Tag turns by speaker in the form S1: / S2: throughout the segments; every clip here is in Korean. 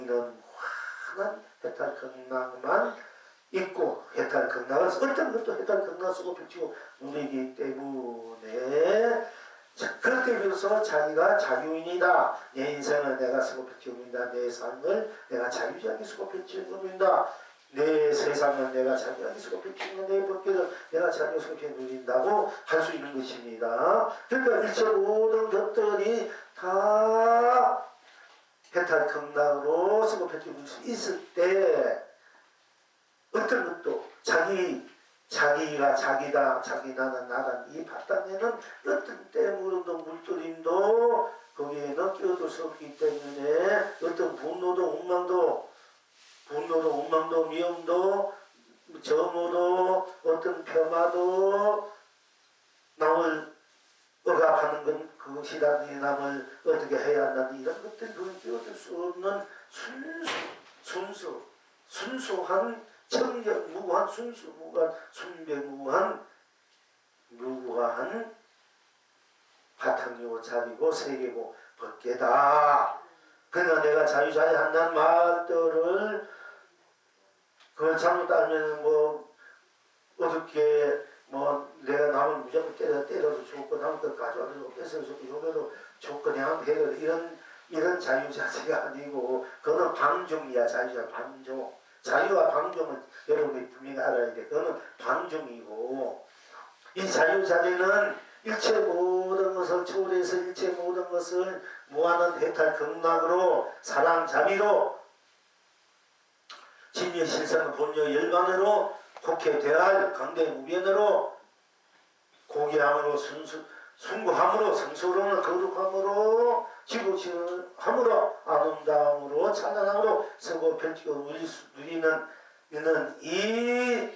S1: 환한 해탈 극락만 있고, 해탈 극락을 어떤 것도 해탈 극락 쓰고 펼치고 누리기 때문에, 그렇게 비로소 자기가 자유인이다. 내 인생을 내가 쓰고 펼치고 누린다. 내 삶을 내가 자유자기 쓰고 펼치고 누린다. 내 세상을 내가 자유하게 쓰고 펼치고 내 법계를 내가 자유하게 쓰고 누린다고 할 수 있는 것입니다. 그러니까 일체 모든 것들이 다 해탈 극락으로 쓰고 펼치고 누릴 수 있을 때, 어떤 것도 자기가 자기다, 자기 나는 나다, 이 바탕에는 어떤 때무름도 물들임도 거기에는 끼어들 수 없기 때문에, 어떤 분노도 엉망도 미움도 점호도 어떤 폄하도 남을 억압하는 건 그것이라니, 남을 어떻게 해야 한다니, 이런 것들이 그걸 끼어들 수 없는 순수한 청정 무구한 순수무구한 순배무구한 무구한 바탕이고 자리고 세계고 법계다. 그러나 내가 자유자재한다는 말들을 그걸 잘못 알면 어떻게 내가 남을 무조건 때려도 좋고, 남을 것 가져와도 좋고, 뺏어도 좋고, 욕해도 좋고, 그냥 해도 이런 자유자재가 아니고, 그거는 방종이야. 자유자재 방종. 자유와 방종을 여러분이 분명히 알아야 돼. 그거는 방종이고, 이 자유자재는 일체 모든 것을 초월해서 일체 모든 것을 무한한 해탈 극락으로, 사랑 자비로, 진여 실상 본여 열반으로, 국회 대할 강대 우변으로, 고귀함으로 순구함으로, 성스러움으로, 거룩함으로, 지구지함으로, 아름다움으로, 찬란함으로 서고 펼치고 누리는 이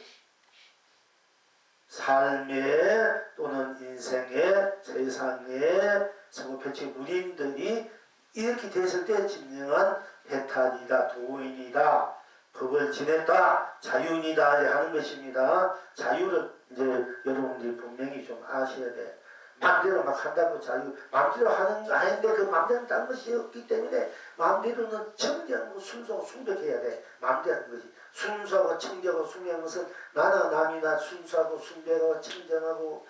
S1: 삶의 또는 인생의 세상의 서고 펼치고 누림들이 이렇게 됐을 때 진정한 해탈이다, 도인이다, 법을 지냈다, 자유인이다 하는 것입니다. 자유를 이제 여러분들이 분명히 좀 아셔야 돼. 마음대로 막 한다고 자유, 마음대로 하는데 그 마음대로 다른 것이 없기 때문에, 마음대로는 청정하고 순수하고 순백해야 돼. 마음대로 하는 것이. 순수하고 청정하고 순백한 것은 나나 남이나 순수하고 순백하고 청정하고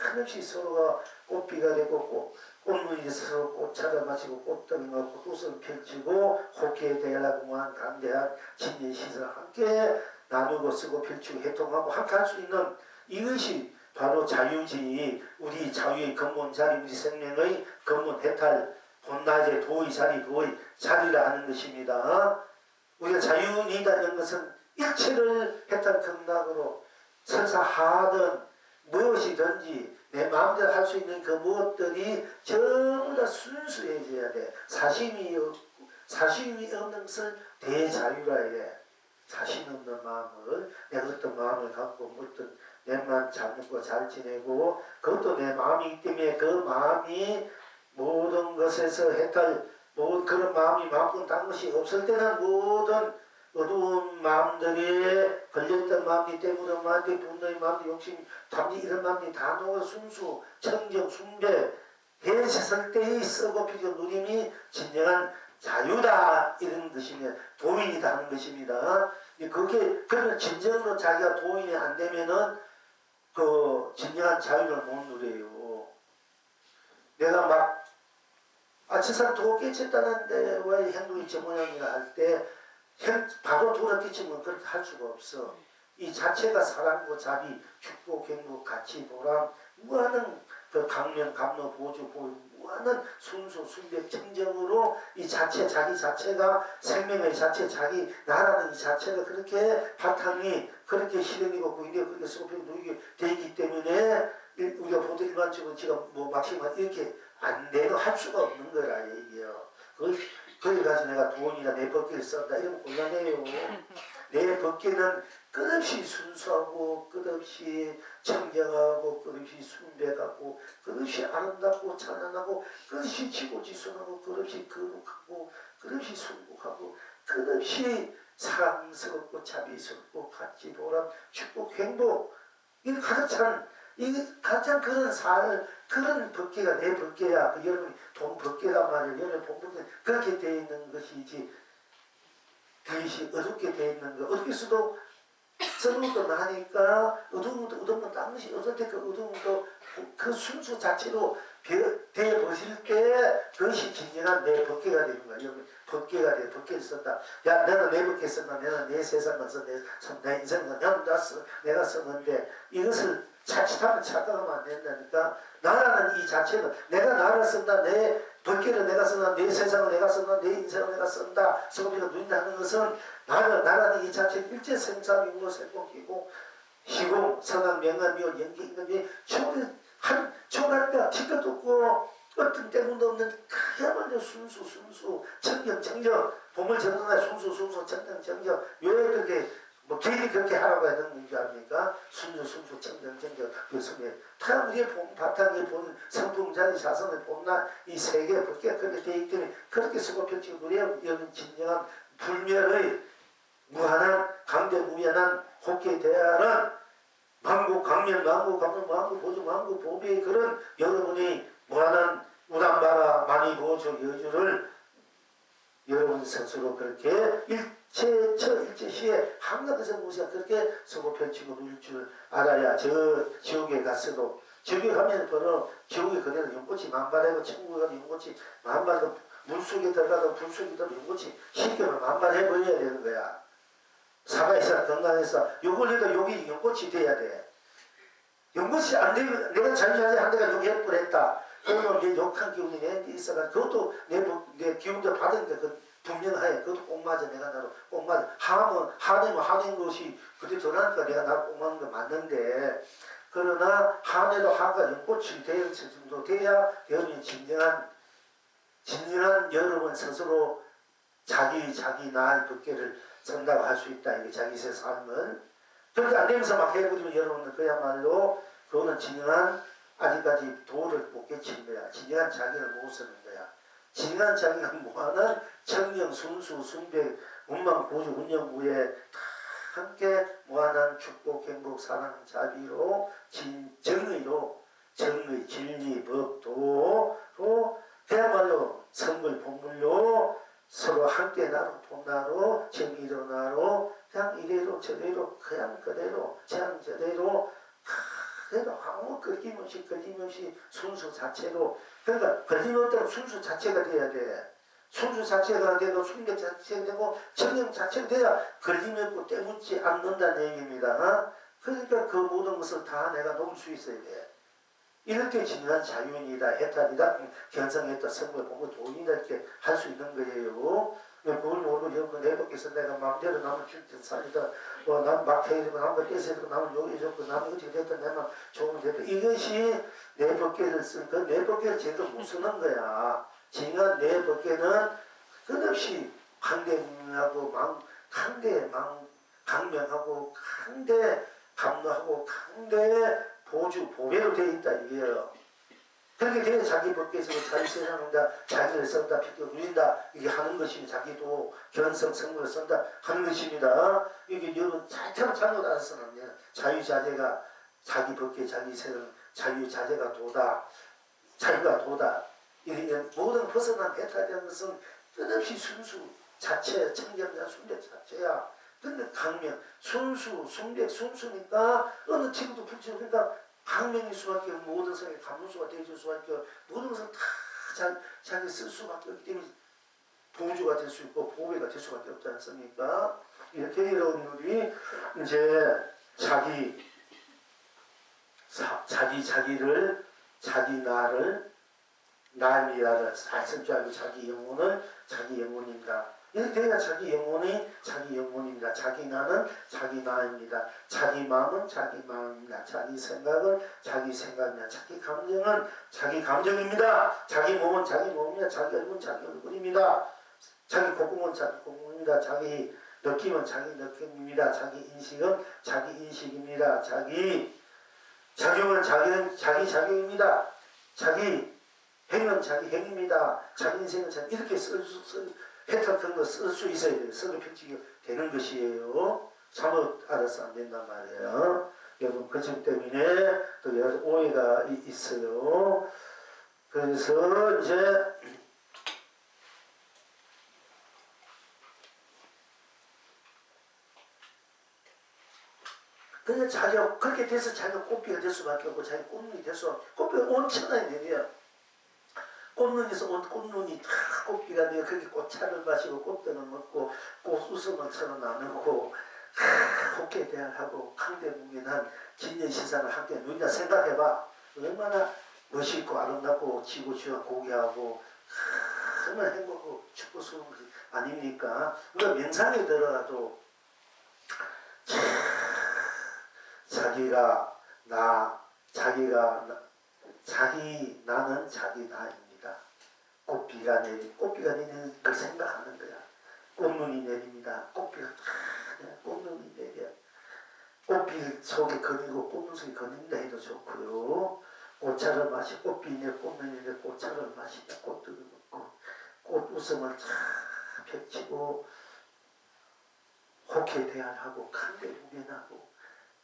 S1: 한없이 서로가 꽃비가 되고 꽃무늬에 서로 꽃 찾아 마시고 꽃등하고 꽃을 펼치고 호쾌에 대하고 무한 강대한 진리의 시설을 함께 나누고 쓰고 펼치고 해통하고 함께 할 수 있는, 이것이 바로 자유지. 우리 자유의 근본 자리, 우리 생명의 근본 해탈 본낮의 도의 자리, 도의 자리라 하는 것입니다. 우리가 자유인이라는 것은 일체를 해탈 극락으로 설사하든 무엇이든지 내 마음대로 할 수 있는 그 무엇들이 전부 다 순수해져야 돼. 사심이 없는 것을 대자유라 해. 사심 없는 마음을, 내가 어떤 마음을 갖고 어떤 내만 잘 먹고 잘 지내고, 그것도 내 마음이기 때문에 그 마음이 모든 것에서 해탈, 그런 마음이 마음뿐 딴 것이 없을 때는 모든 어두운 마음들이 걸렸던 마음이 때문에 마음이 분노의 마음이 욕심, 탐지 이런 마음이 다 녹아 순수, 청정, 숭배 해쳤을 때의 썩어 피고 누림이 진정한 자유다 이런 것이면 도인이다 하는 것입니다. 그러면 진정으로 자기가 도인이 안 되면은 그 진정한 자유를 못 누려요. 내가 막 세상 도 깨쳤다는데 왜 행동이 저 모양이라 할 때 바로 돌아 깨치면 그렇게 할 수가 없어. 이 자체가 사랑고 자비, 축복, 행복, 가치, 보람, 무한한 그 강면, 감로, 보조, 무한한 순수, 순백, 청정으로 이 자체, 자기 자체가 생명의 자체, 자기 나라는 이 자체가 그렇게 바탕이 그렇게 실행이고 구인되고 그렇게 소평 누리게 되기 때문에 우리가 보통 일반적으로 지금 막시만 이렇게 안 되고 할 수가 없는 거라 얘기예요. 그걸 가지고 내가 돈이나 내 법계를 쓴다 이러면 곤란해요. 내 법계는 끝없이 순수하고 끝없이 청정하고 끝없이 순백하고 끝없이 아름답고 찬란하고 끝없이 지고지순하고 끝없이 거룩하고 끝없이 순국하고 끝없이 사랑스럽고 자비스럽고 가치 보람 축복 행복 이 가장 그런 법계가 내 법계야. 여러분이 돈 법계란 말이에요. 여러분 본 법계 그렇게 되어 있는 것이지. 그것이 어둡게 되어 있는 거. 어둡게 써도 썩어도 나니까 어두운 당시 어두울 때그 어두움도 그 순수 자체로 되어 보실 때 그것이 진정한 내 법계가 되는 거야. 여기 법계가 돼. 법계를 썼다. 야, 너는 내 법계 썼나? 내가 내 세상을 써. 내 인생은 내가 썼는데 이것을 자칫하면 착각하면 안 된다니까. 나라는 이 자체는 내가 나를 쓴다. 내 법계를 내가 쓴다. 내 세상을 내가 쓴다. 내 인생을 내가 쓴다. 성비가 누린다는 것은 나라는 이 자체 일체 생사이고 생복이고 시공, 선한, 명한, 묘, 연기, 인간이 초월하니까 티것도 없고 어떤 때문도 없는 그야말로 순수, 청정, 봄을 정성한 순수, 청정. 왜 그렇게 괜히 그렇게 하라고 하는 줄 압니까? 순수, 청정. 그 속에 우리의 본 바탕에 본 성품, 자리, 자선을 본나 이 세계 법계가 그렇게 되어 있기 때문에 그렇게 쓰고 펼치고 우리의 여는 진정한 불멸의 무한한 강대무변한 법계에 대한 만국 강면, 만국 보조, 만국 보배의 그런 여러분이 무한한 우담바라 많이 보조 여주를 여러분 스스로 그렇게 일체시에 한가득에서 무엇이가 그렇게 서고 펼치고 누릴 줄 알아야 저 지옥에 갔어도 지옥에 가면 바로 지옥에 그대로 연꽃이 만발하고 천국에 가도 연꽃이 만발하고 물속에 들어가도 불속에 들어가도 연꽃이 쉽게 만발해 보여야 되는 거야. 사과에서 건강해서 욕을 해도 욕이 연꽃이 돼야 돼. 연꽃이 안 되면 내가 자유자재 한 대가 욕 해버렸다. 그러면 내 욕한 기운이 내한테 있어가 그것도 내 기운도 받으니까 그 분명하게 그것도 꼭 맞아. 내가 나로 꼭 맞아. 하는 것이 그때 전하니까 내가 나로 꼭 맞는 거 맞는데 그러나 한에도 한가 연꽃이 될 정도 돼야 여러분이 진정한 여러분 스스로 자기 나의 법계를 선다고 할 수 있다. 이게 자기의 삶을. 그렇게 안 되면서 막 해버리면 여러분은 그야말로 그거는 진정한 아직까지 도를 못 깨친 거야. 진정한 자기를 못 쓰는 거야. 진정한 자기가 뭐하는 청정, 순수, 순백, 운망, 고주, 운영부에 다 함께 뭐하는 축복, 행복, 사랑, 자비로 정의로 정의, 진리, 법, 도로 그야말로 선물, 본물로 서로 함께 나로 본나로 정의로 나로 그냥 이래로 저래로 그냥 그대로 저대로 아무 걸림없이 순수 자체로 그러니까 걸림없다고 순수 자체가 돼야 돼. 순수 자체가 되고 순백 자체가 되고 정령 자체가 돼야 걸림없고 때묻지 않는다는 얘기입니다. 그러니까 그 모든 것을 다 내가 놓을 수 있어야 돼. 이럴 때 진정한 자유인이다, 해탈이다, 견성했다, 성불, 공부, 도인이다 이렇게 할 수 있는 거예요. 그걸 모르고 여러분 내 밖에서 내가 마음대로 남을 줄든 살리다 남 막혀있고 남을 뺏어있고 남을 욕해줬고 남을 어떻게 됐다 내만 좋으면 됐다 이것이 내 법계를 쓸 그 내 법계를 제대로 못 쓰는 거야. 진정한 내 법계는 끝없이 강대하고 강명하고 강대 감노하고 강대 보주 보배로 되어 있다 이게요. 그렇게 되어 자기 법계에서 자기 세상을 자기를 쓴다, 피도 누린다 이게 하는 것입니다. 자기도 견성 성물을 쓴다 하는 것입니다. 이게 여러분 잘못 알았으면 자유자재가 자기 법계 자기 세상 자유자재가 도다 자유가 도다 이렇게 모든 벗어난 해탈이라는 것은 끝없이 순수 자체 청정자 순백 자체야. 근데 강명 순수 순백 순수니까 어느 친구도 붙여니까 강명일 수밖에 없고 모든 사람이 감문수가 되어줄 수밖에 없고 모든 것은 다 자기 쓸 수밖에 없기 때문에 보조가 될 수 있고 보배가 될 수밖에 없지 않습니까? 이렇게 여러분들이 이제 자기를 자기 나를 나미라를 잘 쓸 줄 알고 자기 영혼입니다. 이렇게 돼야 자기 영혼입니다. 자기 나는 자기 나입니다. 자기 마음은 자기 마음입니다. 자기 생각은 자기 생각입니다. 자기 감정은 자기 감정입니다. 자기 몸은 자기 몸입니다. 자기 얼굴은 자기 얼굴입니다. 자기 콧구멍은 자기 콧구멍입니다. 자기 느낌은 자기 느낌입니다. 자기 인식은 자기 인식입니다. 자기 작용은 자기 작용입니다. 자기 행은 자기 행입니다. 자기 인생은 자기 이렇게 해탈한 거 쓸 수 있어야 돼요. 서로 펼치게 되는 것이에요. 잘못 알아서 안 된단 말이에요. 여러분 그 점 때문에 또 여러 오해가 있어요. 그래서 이제 그냥 자기가 그렇게 돼서 자기가 꽃비가 될 수밖에 없고 자기 꽃눈이 돼서 꽃비가 온천하게 되면 꽃눈에서 온 꽃눈이 다 꽃비가 되어 거기 꽃차를 마시고 꽃등을 먹고 꽃웃음을 서로 나누고 좋게 대하고 강대국민한 진년시상을 함께 누리냐 생각해봐. 얼마나 멋있고 아름답고 지고지와 고귀하고 정말 행복하고 축복스러운 것이 아닙니까? 우리가 명상에 들어가도 자기가 나는 자기 나입니다. 꽃비가 내리는 걸 생각하는 거야. 꽃눈이 내립니다. 꽃비가 꽃눈이 내려. 꽃비 속에 거리고 꽃눈 속에 거린다 해도 좋고요. 꽃차를 마시고 꽃비내 꽃눈이 내 꽃차를 마시며 꽃들을 먹고 꽃웃음을 쫙 펼치고 호쾌 대화하고 강대국연하고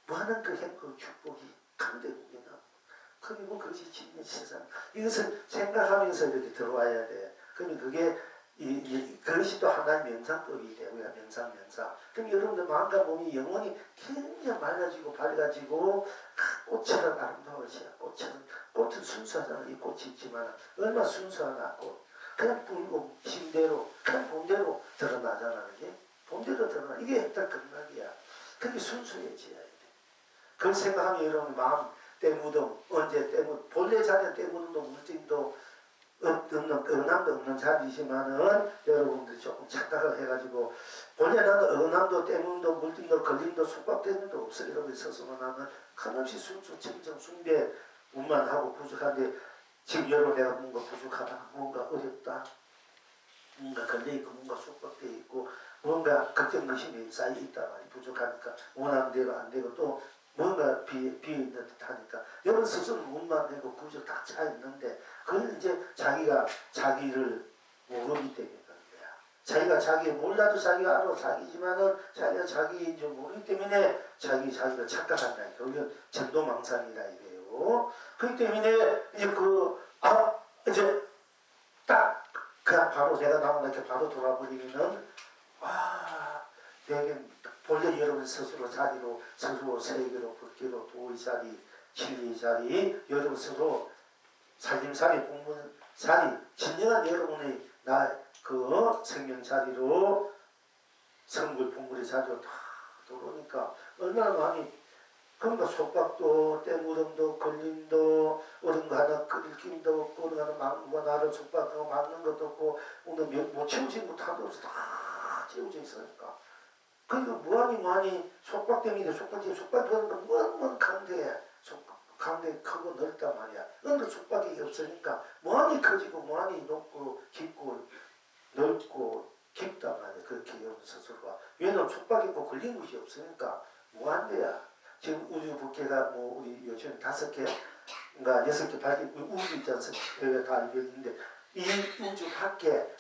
S1: 많은 그 행복 축복이 강대국연하고 그리고 그것이 진리 세상 이것을 생각하면서 이렇게 들어와야 돼. 그러면 그게 그것이 또 하나의 명상법이 되고요. 명상. 그럼 여러분들 마음과 몸이 영혼이 굉장히 맑아지고 밝아지고 꽃처럼 아름다워져요. 꽃은 순수하잖아. 이 꽃이 있지만 얼마나 순수하나 꽃. 그냥 불고 심대로 그냥 본대로 드러나잖아. 이게 본대로 드러나. 이게 일단 건강이야. 그게 순수해져야 돼. 그걸 생각하면 여러분 마음 때묻음 언제 때묻 본래 자리는 때묻음도 물질도 어긋남도 없는 자리지만은 여러분들이 조금 착각을 해가지고 본래 나도 어긋남도 때문도 물질도 걸림도 속박되는도 없어. 이러고 있어서만 하면 한없이 순수 청정 숭배 운만하고 부족한데 지금 여러분 내가 뭔가 부족하다 뭔가 어렵다 뭔가 걸려있고 뭔가 속박되어 있고 뭔가 걱정 의심이 쌓여있다 말이 부족하니까 원하는 대로 안 되고 또 뭔가 비어있는 듯 하니까 여러분 스스로 몸만 내고 부족 다 차있는데 그걸 이제 자기가 자기를 모르기 때문에 그런 거야. 자기가 자기 몰라도 자기가 알아 자기지만은 자기가 자기인 줄 모르기 때문에 자기가 착각한다. 그게 전도망상이다 이래요. 그렇기 때문에 이제 이제 딱 그냥 바로 내가 나오는 이렇게 바로 돌아버리면은 내게 본래 여러분 스스로 자리로 스스로 세계로 법계로 도의 자리 진리의 자리 여러분 스스로 살림살이 공부살이 진정한 여러분의 그 생명 자리로 성불 풍불의 자리로 다 들어오니까 얼마나 많이 그러니까 속박도 때무름도 걸림도 어른 거 하나 끓일김도 없고 어른 하나 막는 나를 속박하고 막는 것도 없고 오늘 못 채우신 것 하나도 없어. 다 채워져 있으니까 그러니까 무한히 속박 때문에 속박하는 건 무한 강대해. 강대 크고 넓단 말이야. 그런데 속박이 없으니까 무한히 커지고 무한히 높고 깊고 넓고 깊단 말이야. 그렇게 여러분 스스로가. 왜냐면 속박이 있고 걸린 것이 없으니까 무한대야. 지금 우주 부캐가 우리 요즘 5개, 그러니까 6개 밝기 우주 있지 않습니까? 여기가 다 있는데 이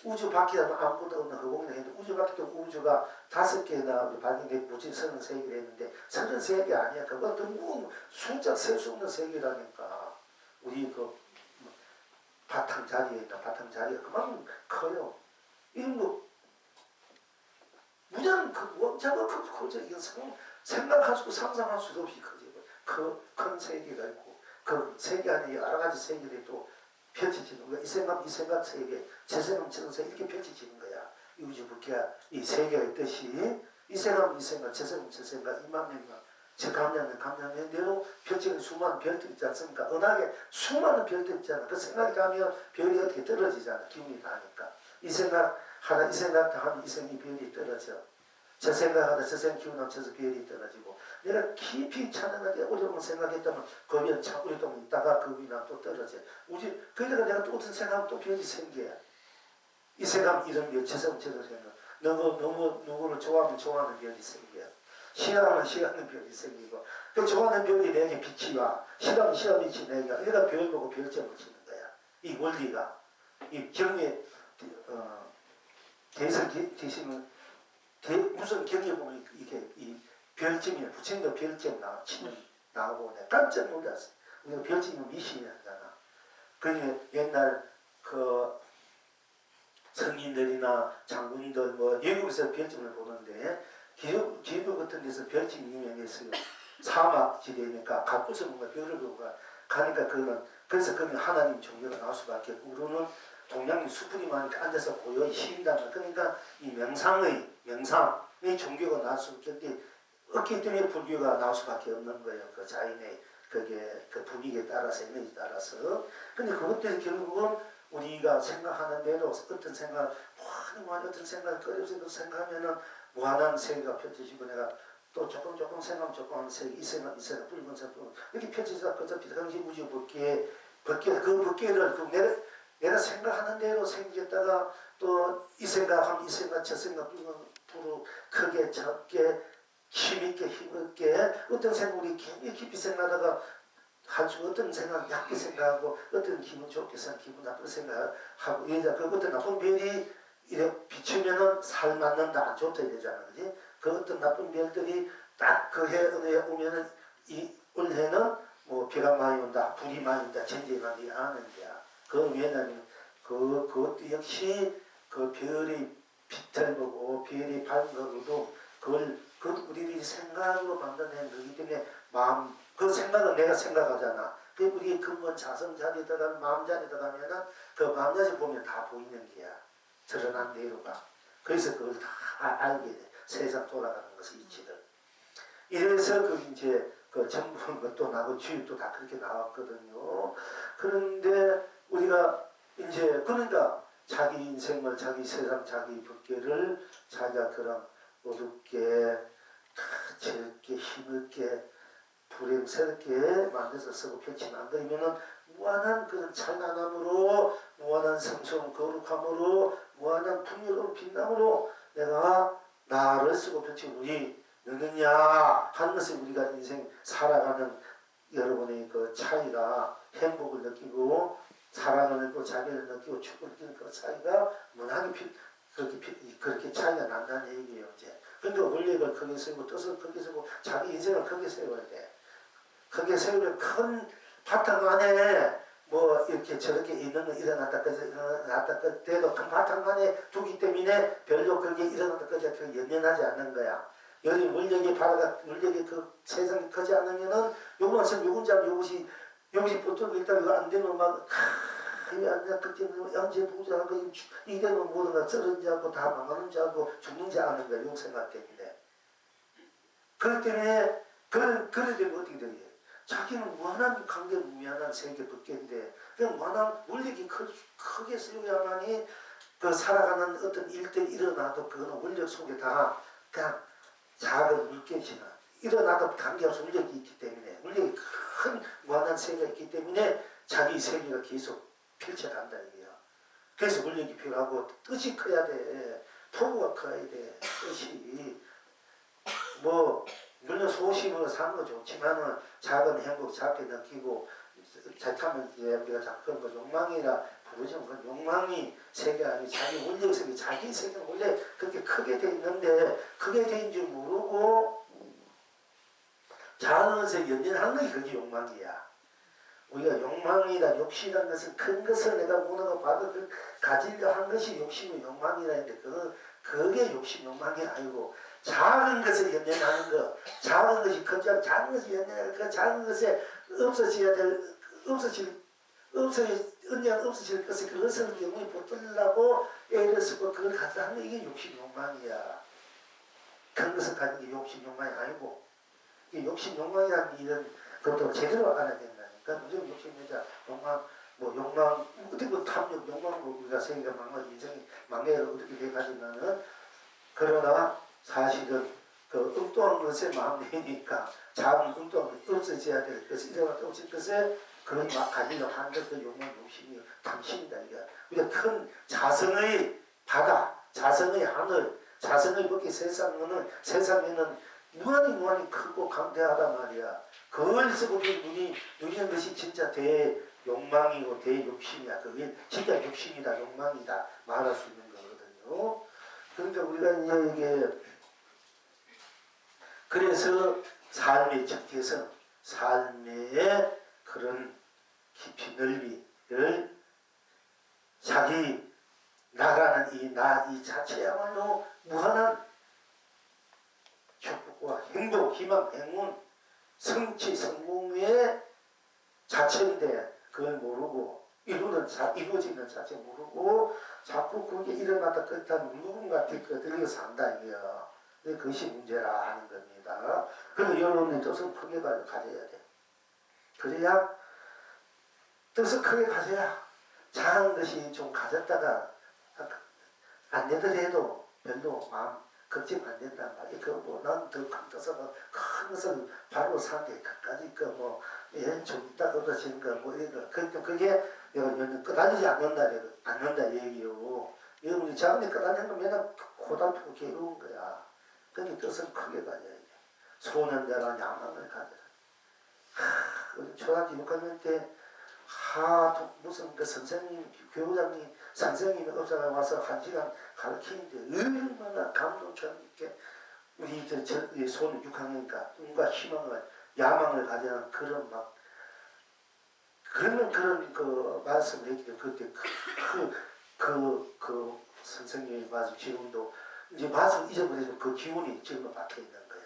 S1: 우주 밖에는 아무것도 없는 허공이나 해도 우주 밖에 우주가 5개나 발견돼 무지 33개를 했는데 33개 아니야. 그건 너무 숫자 셀 수 없는 세계라니까. 우리 그 바탕 자리가 그만큼 커요. 이건 무장 원자가 커져. 이건 생각할 수 상상할 수도 없이 커지고 큰 세계가 있고 그 세계 안에 여러 가지 세계들이 또 펼쳐지는 거야. 이 생각 세계, 제 생각 세계 이렇게 펼쳐지는 거야. 이 우주 부캐가 이 세계가 있듯이 이 생각, 제 생각, 이만명만 제 감량대로 펼쳐지는 수많은 별들 있지 않습니까? 은하계 수많은 별들 있잖아. 그 생각이 가면 별이 어떻게 떨어지잖아. 기운이 가니까. 이 생각 하면 이 생이 별이 떨어져. 저 생각하다 저 생각 기운 넘쳐서 별이 떨어지고 내가 깊이 찬양하게 어려운 생각했다면 그 위에 참 오랫동안 있다가 그 위나 또 떨어져. 그러니까 내가 또 어떤 생각하면 또 별이 생겨야. 이 생각하면 이런 별, 저 생각. 누구를 좋아하면 좋아하는 별이 생겨야. 싫어하면 싫어하는 별이 생기고 그 좋아하는 별이 내게 빛이 와. 싫어하면 싫어하는 빛이 내게 와. 그러니까 별 보고 별점을 치는 거야. 이 원리가. 이 경에 대해서 계시면 무슨 경에 보면 이게 이 별점이 부처님도 별점 나오고 내가 깜짝 놀랐어. 우리가 별점이 미신이 하잖아. 그러니까 옛날 그 성인들이나 장군들 외국에서 별점을 보는데 기도 같은 데서 별점이 유명했어요. 사막지대니까 가꾸서 뭔가 별을 보고 가니까 그래서 그는 하나님 종교가 나올 수밖에 없고 우리는 동양인 수풀이 많으니까 앉아서 고요히 쉰다. 그러니까 이 명상의 종교가 나올 수 없겠는데 없기 때문에 불교가 나올 수밖에 없는 거예요. 그 자인의 그게 그 분위기에 따라서 에너지에 따라서. 근데 그것들이 결국은 우리가 생각하는 대로 어떤 생각 무한한 어떤 생각을 꺼려서 생각하면은 무한한 세계가 펼쳐지고 내가 또 조금 생각하면 조금 세계 이 생각 붉은 생각 이렇게 펼쳐지다 그 당시 우주 법계에 그 법계를 내가 생각하는 대로 생겼다가 또 이 생각하면 이 생각 저 생각 붉은 크게 작게 힘있게 어떤 생각 우리 깊이 생각하다가 아주 어떤 생각 얕게 생각하고 어떤 기분 좋게 생각 기분 나쁘게 생각하고 그 어떤 나쁜 별이 이렇게 비추면은 살 맞는다 안 좋다 이러잖아 그지? 그 어떤 나쁜 별들이 딱 그 해 어느 해 오면은 이 올해는 뭐 비가 많이 온다 불이 많이 온다 전쟁이 많이 아는 거야. 그 왜냐면 그것도 역시 그 별의 빛을 보고 별이 밝은 거로도 그걸 우리들이 생각으로 만들어낸 거기 때문에 그 생각은 내가 생각하잖아. 그 우리 근본 자성 자리에다가 마음 자리에다 가면은 그 마음 자리 보면 다 보이는 게야. 드러난 대로가. 그래서 그걸 다 알게 돼. 세상 돌아가는 것의 이치를. 이래서 그 이제 그 정부는 것도 나고 주입도 다 그렇게 나왔거든요. 그런데 우리가 이제 그러니까 자기 인생을 자기 세상 자기 법계를 자기가 그런 어둡게 즐겁게 힘있게 불행스럽게 만들어서 쓰고 펼치면 안 되면은 무한한 그런 찬란함으로 무한한 성스러운 거룩함으로 무한한 풍요로운 빛남으로 내가 나를 쓰고 펼치고 우리 느느냐 하는 것을 우리가 인생 살아가는 여러분의 그 차이가 행복을 느끼고 사랑을 느끼고 자기를 느끼고 축복을 느끼는 그 차이가 무한하게 그렇게 차이가 난다는 얘기예요. 이제. 근데 원래를 크게 세우고 뜻을 크게 세우고 자기 인생을 크게 세워야 돼. 크게 세우면 큰 바탕 안에 뭐 이렇게 저렇게 있는 거 일어났다까지 돼도 큰 바탕 안에 두기 때문에 별로 그게 일어났다까지 연연하지 않는 거야. 여기 물력이 그 세상이 크지 않으면은 요것은 요것이 보통 일단 이거 안 되면 막 양재 부자하고 이되면 모두가 썰은지 않고 다 망하는지 않고 죽는지 아는 거야. 요 생각 때문에. 그렇기 때문에 그래 되면 어떻게 되겠어요? 자기는 무한한 관계 무한한 세계 법계인데 그냥 무한한 원력이 크게 쓰여야만이 그 살아가는 어떤 일들이 일어나도 그거는 원력 속에 다 그냥 작은 물결이나 일어나도 관계없이 원력이 있기 때문에 원력이 큰 무한한 세계가 있기 때문에 자기 세계가 계속 펼쳐간다 이게요. 그래서 원력이 필요하고 뜻이 커야 돼. 포부가 커야 돼. 뜻이 뭐 물론 소심으로 사는 거 좋지만은 작은 행복 작게 느끼고 자타면 우리가 자꾸 그 욕망이라 부르지만 그 욕망이 세계가 아니고 자기 원력 세계 자기 세계는 원래 그렇게 크게 돼 있는데 크게 돼 있는 줄 모르고 작은 것에 연연하는 것이 그게 욕망이야. 우리가 욕망이다 욕심이라는 것은 큰 것을 내가 원하고 봐도 그 가지려 한 것이 욕심이 욕망이라 했는데 그게 욕심 욕망이 아니고 작은 것을 연연하는 것, 작은 것이 커져 작은 것을 연연하는 그 작은 것에 없어질 것을 그것을 영원히 붙들려고 애를 쓰고 그걸 갖다 하는 게 이게 욕심 욕망이야. 큰 것을 가진 게 욕심 욕망이 아니고 이 욕심 욕망이라는 일은 그것도 제대로 알아야 된다니까. 무조건 욕심 여자 욕망 어떻게 뭐 탐욕 욕망으로 우리가 세계가 망하고 인생이 망해를 어떻게 돼가지면은 그러나 사실은 그 엉뚱한 것에 마음 내니까 작은 엉뚱한 것이 없어져야 될 것이 일어났다 없을 것에 그런 막 가지려고 하는 것도 욕망 욕심이 탐심이다 이게. 우리가 큰 자성의 바다, 자성의 하늘, 자성의 밖에 세상에는 무한히 크고 강대하단 말이야. 그걸 쓰고 누리는 것이 진짜 대욕망이고 대욕심이야. 그게 진짜 욕심이다 욕망이다 말할 수 있는 거거든요. 그러니까 우리가 이게 그래서 삶의 적개성, 삶의 그런 깊이 넓이를 자기 나라는 이 자체야말로 무한한 축복과 행복, 희망, 행운 성취 성공의 자체인데 그걸 모르고 이루어지는 자체 모르고 자꾸 그게 일어나다 끝다 누군가 뒤꺼들려 산다 이게요. 그것이 문제라 하는 겁니다. 그래서 여러분의 뜻을 크게 가져야 돼. 그래야 뜻을 크게 가져야 작은 것이 좀 가졌다가 안 되더라도 별로 마음 걱정 안 된단 말이에요. 난더 큰 뜻을 큰 것을 바로 산게 끝까지 좀 이따 얻어지는 이거 그게 여러분 끝나지 않는다 얘기요. 여러분이 작은데 끝나는 거 맨날 고달프고 괴로운 거야. 그러니 뜻을 크게 가져야 돼. 소년대란 야망을 가져라. 초등학교 6학년 때 무슨 선생님, 교장님, 선생님이 업장에 와서 1시간 가르치는데 얼마나 감동처럼 있게 우리 손 6학년이니까 뭔가 희망을, 야망을 가지는 그런 그런 말씀을 했기 때문에 그때 선생님이 말씀 지금도 이제 말씀 잊어버리면 그 기운이 지금 박혀 있는 거야.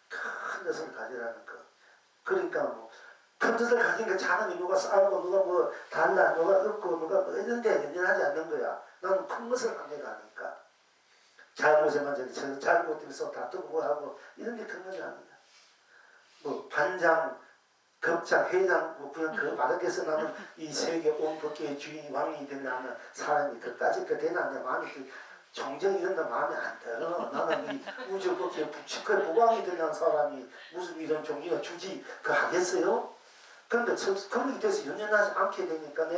S1: 큰 뜻을 가지라는 거. 그러니까 큰 뜻을 가진 게 작은 누가 싸우고 누가 달라 누가 얻고 누가 이런데 연연하지 않는 거야. 나는 큰 것을 강해가니까 잘못에만 잘못해서 다투고 하고 이런 게 큰 것이 아니야. 반장, 급장, 회장 그냥 그 바닥에서 나는 이 세계 온 법계의 주인이 왕이 되는 사람이 그까짓 되나 내 마음이 정정 이런 데 마음에 안 들어. 나는 이 우주 법계의 부치클 보왕이 되는 사람이 무슨 이런 종류가 주지 하겠어요? 그런데 그렇게 돼서 연연하지 않게 되니까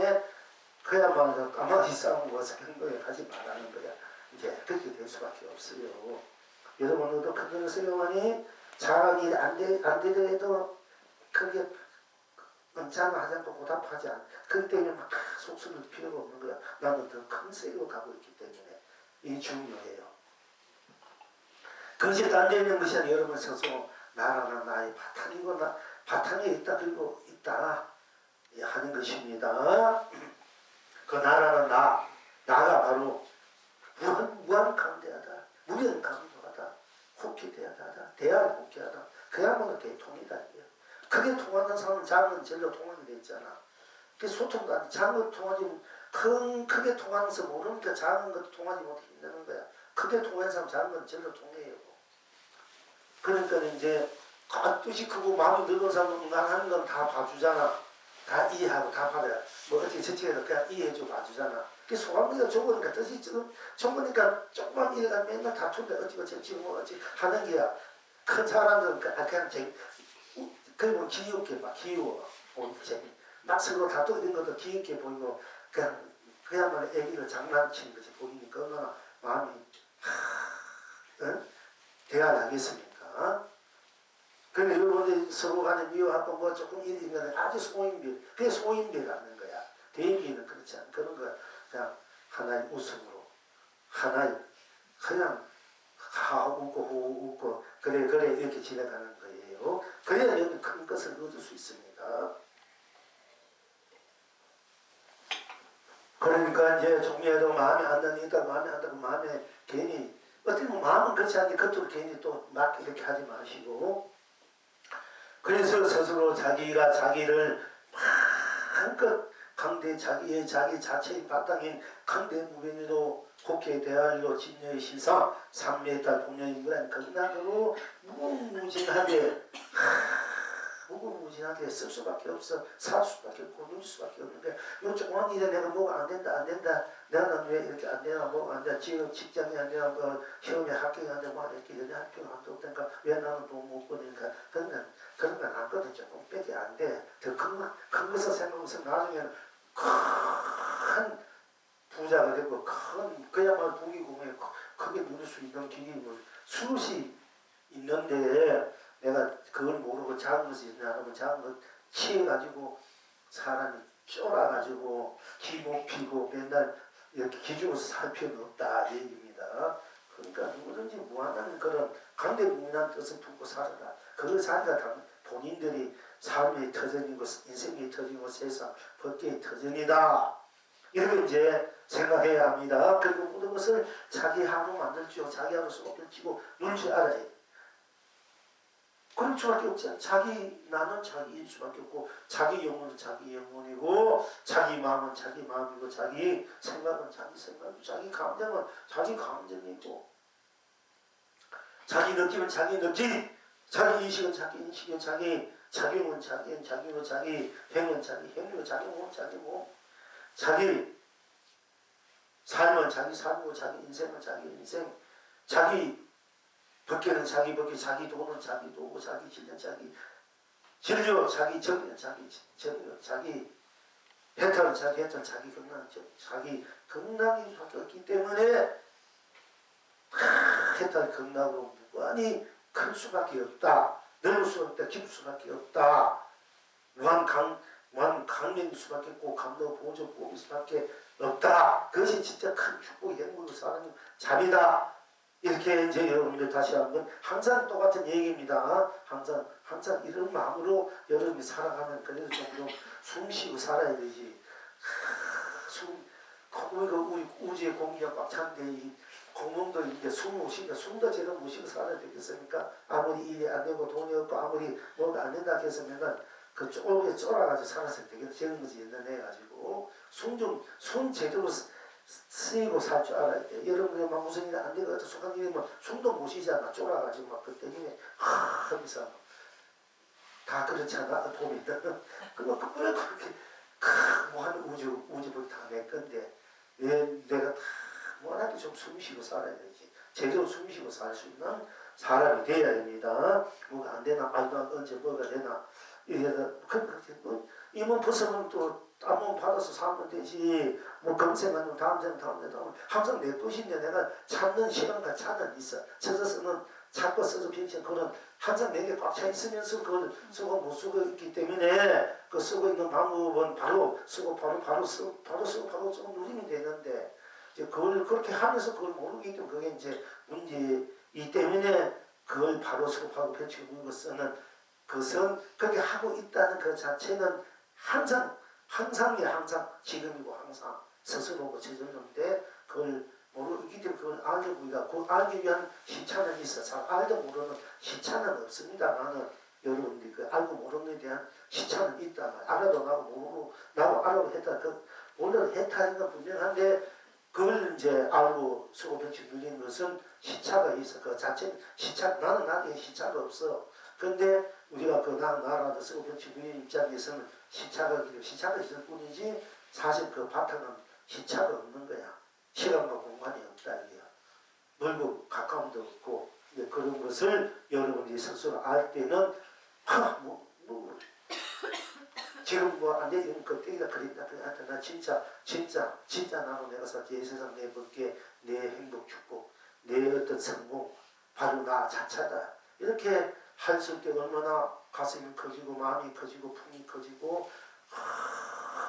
S1: 그야말로 까마귀 싸움 거서 그런 거에 하지 말라는 거야. 이제 그렇게 될 수밖에 없어요. 여러분들도 큰 것을 영원히 잘하는 일이 안 되더라도 그게 언짢아 하지 않고 보답하지 않아. 그렇기 때문에 막 속수를 필요가 없는 거야. 나는 더 큰 세계로 가고 있기 때문에 이 중요해요. 그것이 딴 데 있는 것이 아니라 여러분 스스로 나라는 나의 바탕이고 바탕에 있다 그리고 있다 하는 것입니다. 그 나라는 나가 바로 무한 강대하다, 무限강조하다, 호기대하다, 대화를 호기하다. 그야말로 대통이다. 그게 통하는 사람은 작은 건 절로 통하게 돼 있잖아. 그 소통도 안 돼. 작은 것 통하지 크게 통하면서 모르니까 작은 것도 통하지 못해 힘드는 거야. 크게 통하는 사람 작은 건 절로 통해요. 그러니까 이제 뜻이 크고 마음이 늙은 사람은 하는 건 다 봐주잖아. 다 이해하고 다 받아요. 어떻게 저쪽에서 그냥 이해해주고 봐주잖아. 그 소감기가 좋으니까 뜻이 좋으니까 조금만 이해가 맨날 다툰데 어찌고 저찌고 어찌 하는 게야. 큰 사람들은 그냥 그리고 귀엽게 귀여워 보이지. 막 서로 다투고 이런 것도 귀엽게 보이고 그야말로 애기를 장난치는 것이 보이니까 얼마나 마음이 대화하겠습니까? 그러니까 여러분들이 서로 간에 미워하고 조금 이런 아주 소인별, 그게 소인별이라는 거야. 대인별은 그렇지 않아. 그런 거 그냥 하나의 웃음으로, 하나의 그냥 하고 웃고 호우 웃고 그래 이렇게 지나가는 거예요. 그래야 여기 큰 것을 얻을 수 있습니다. 그러니까 이제 종류에도 마음에 안 드니까 마음에 안 들고 마음에 괜히 어떻게 보면 마음은 그렇지 않은데 그것도 괜히 또 막 이렇게 하지 마시고. 그래서 스스로 자기가 자기를 마음껏 강대 자기 자체의 바탕인 강대 무변으로 국회 대활로 진여의 실상 삼매의 딸 본연인 거란 극락으로 무궁무진하게 쓸 수밖에 없어. 살 수밖에 없고 누릴 수밖에 없는데 요 조그만 일에 내가 뭐가 안 된다 내가 왜 이렇게 안 되나 뭐가 안 되나 직장이 안 되나 시험에 합격이 안 되나 뭐 이렇게 연애 합격이 안 되니까 왜 나는 돈 못 버니까 그런 건 안 거든. 조금 빼기 안 돼. 더 큰 것을 생각하면서 나중에는 큰 부자가 되고 그야말로 부귀공에 크게 누릴 수 있는 길이 수시 있는데 내가 그걸 모르고 작은 것이 있냐 하면 작은 것 취해가지고 사람이 쫄아가지고 기 못 피고 맨날 이렇게 기죽어서 살 필요는 없다 얘기입니다. 그러니까 누구든지 무한한 그런 강대무민한 뜻을 품고 살아라. 그걸 살다 본인들이 삶의 터전이고 인생의 터전이고 세상 법계의 터전이다. 이렇게 이제 생각해야 합니다. 그리고 모든 것을 자기 하로 만들 줄 자기 하로 쏙 펼치고 놀 줄 알아야 돼. 그럴 수밖에 없잖아. 나는 자기일 수밖에 없고, 자기 영혼은 자기 영혼이고, 자기 마음은 자기 마음이고, 자기 생각은 자기 생각이고, 자기 감정은 자기 감정이고, 자기 느낌은 자기 느낌, 자기 인식은 자기 인식이고, 자기 작용은 자기 작용이고, 자기 행은 자기 행위고, 자기 몸은 자기 몸, 자기 삶은 자기 삶이고, 자기 인생은 자기 인생, 자기 법계는 자기 법계, 자기 도는 자기 도고, 자기 진료 자기 진료, 자기 정료 자기 정료, 자기 해탈은 자기 해탈, 자기 건강 자기 건강이 바뀌었기 때문에 해탈 건강으로 무관히 클 수밖에 없다. 넓을 수 없다. 깊을 수밖에 없다. 무한 강명일 수밖에 없고, 감로 보조 보일 수밖에 없다. 그것이 진짜 큰 축복이 행복을 사는 자비다. 이렇게 이제 여러분들 다시 한번 항상 똑같은 얘기입니다. 항상 이런 마음으로 여러분이 살아가면 그래도 좀 숨 쉬고 살아야 되지. 우리 우주의 공기가 꽉 찬데 이 공룡도 이제 숨을 쉬니까 숨도 제가 못 쉬고 살아야 되겠습니까? 아무리 일이 안 되고 돈이 없고 아무리 뭐가 안 된다 했으면은 그 쫄게 쫄아가지고 살았어야 되겠다. 저런 거지 옛날에 해가지고 숨 제대로 쓰이고 살 줄 알아야 돼. 여러분이 막 무슨 일이 안 되고 속한 일이면 숨도 못 쉬잖아. 쫄아가지고 막 그 때문에 하면서 다 그렇잖아. 보면 그거 왜 그렇게 무한 우주복이 다 내 건데 왜 내가 다 무한하게 좀 숨쉬고 살아야 되지. 제대로 숨쉬고 살 수 있는 사람이 돼야 됩니다. 뭐가 안 되나 언제 뭐가 되나 이래서 이몸 벗으면 또 딴 몸 받아서 살면 되지. 뭐 금생은 다음 생 항상 내 뜻인데 내가 찾는 시간과 차는 있어. 저서서는 찾고 써서 비친 그런 항상 내게 꽉 차 있으면서 그걸 쓰고 못 쓰고 있기 때문에 그 쓰고 있는 방법은 바로 쓰고 바로 쓰고 누리면 되는데 이제 그걸 그렇게 하면서 그걸 모르기 때문에 그게 이제 문제이기 때문에 그걸 바로 쓰고 펼치고 있는 것은 그것은 그렇게 하고 있다는 그 자체는 항상 지금이고 항상 스스로 고쳐졌는데 그걸 모르기 때문에 그걸 알려고 우리가 그 알기 위한 시차는 있어. 잘 알도 모르는 시차는 없습니다만은 여러분들이 그 알고 모르는 데 대한 시차는 있다. 알아도 나고 알아도 했다. 그 원래 해탈인 건 분명한데 그걸 이제 알고 수고 병치 눌리는 것은 시차가 있어. 그 자체 나는 나한테 시차가 없어. 그런데 우리가 그 나라도 쓰고 병치 눌리는 입장에서는 시차가 있을 뿐이지 사실 그 바탕은 시차가 없는 거야. 시간과 공간이 없다 이게요. 멀고 가까움도 없고 그런 것을 여러분들이 스스로 알 때는 지금 뭐 안 되는 그때가 그랬다 하여튼 나 진짜 나로 내가 살지 이 세상 내 볼게 내 행복 축복 내 어떤 성공 바로 나 자체다 이렇게 할 수 있게 얼마나 가슴이 커지고 마음이 커지고 품이 커지고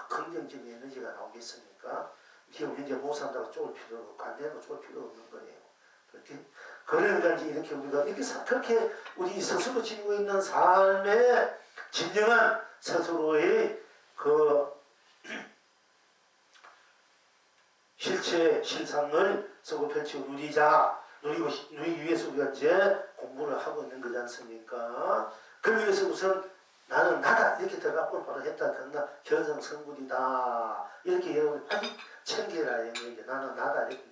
S1: 긍정적인 에너지가 나오겠습니까? 지금 현재 못 산다고 쫄 필요가 없고 안 되는 거 쫄 필요 없는 거예요. 그러니까 이렇게 우리가 그렇게 우리 스스로 지니고 있는 삶의 진정한 스스로의 그 실상을 서고 펼치고 누리기 위해서 우리가 이제 공부를 하고 있는 거지 않습니까? 그러기 위해서 우선 나는 나다 이렇게 들어가고 바로 했다 그런다 견성성불이다 이렇게 여러분이 빨리 챙겨라 얘기 나는 나다 이렇게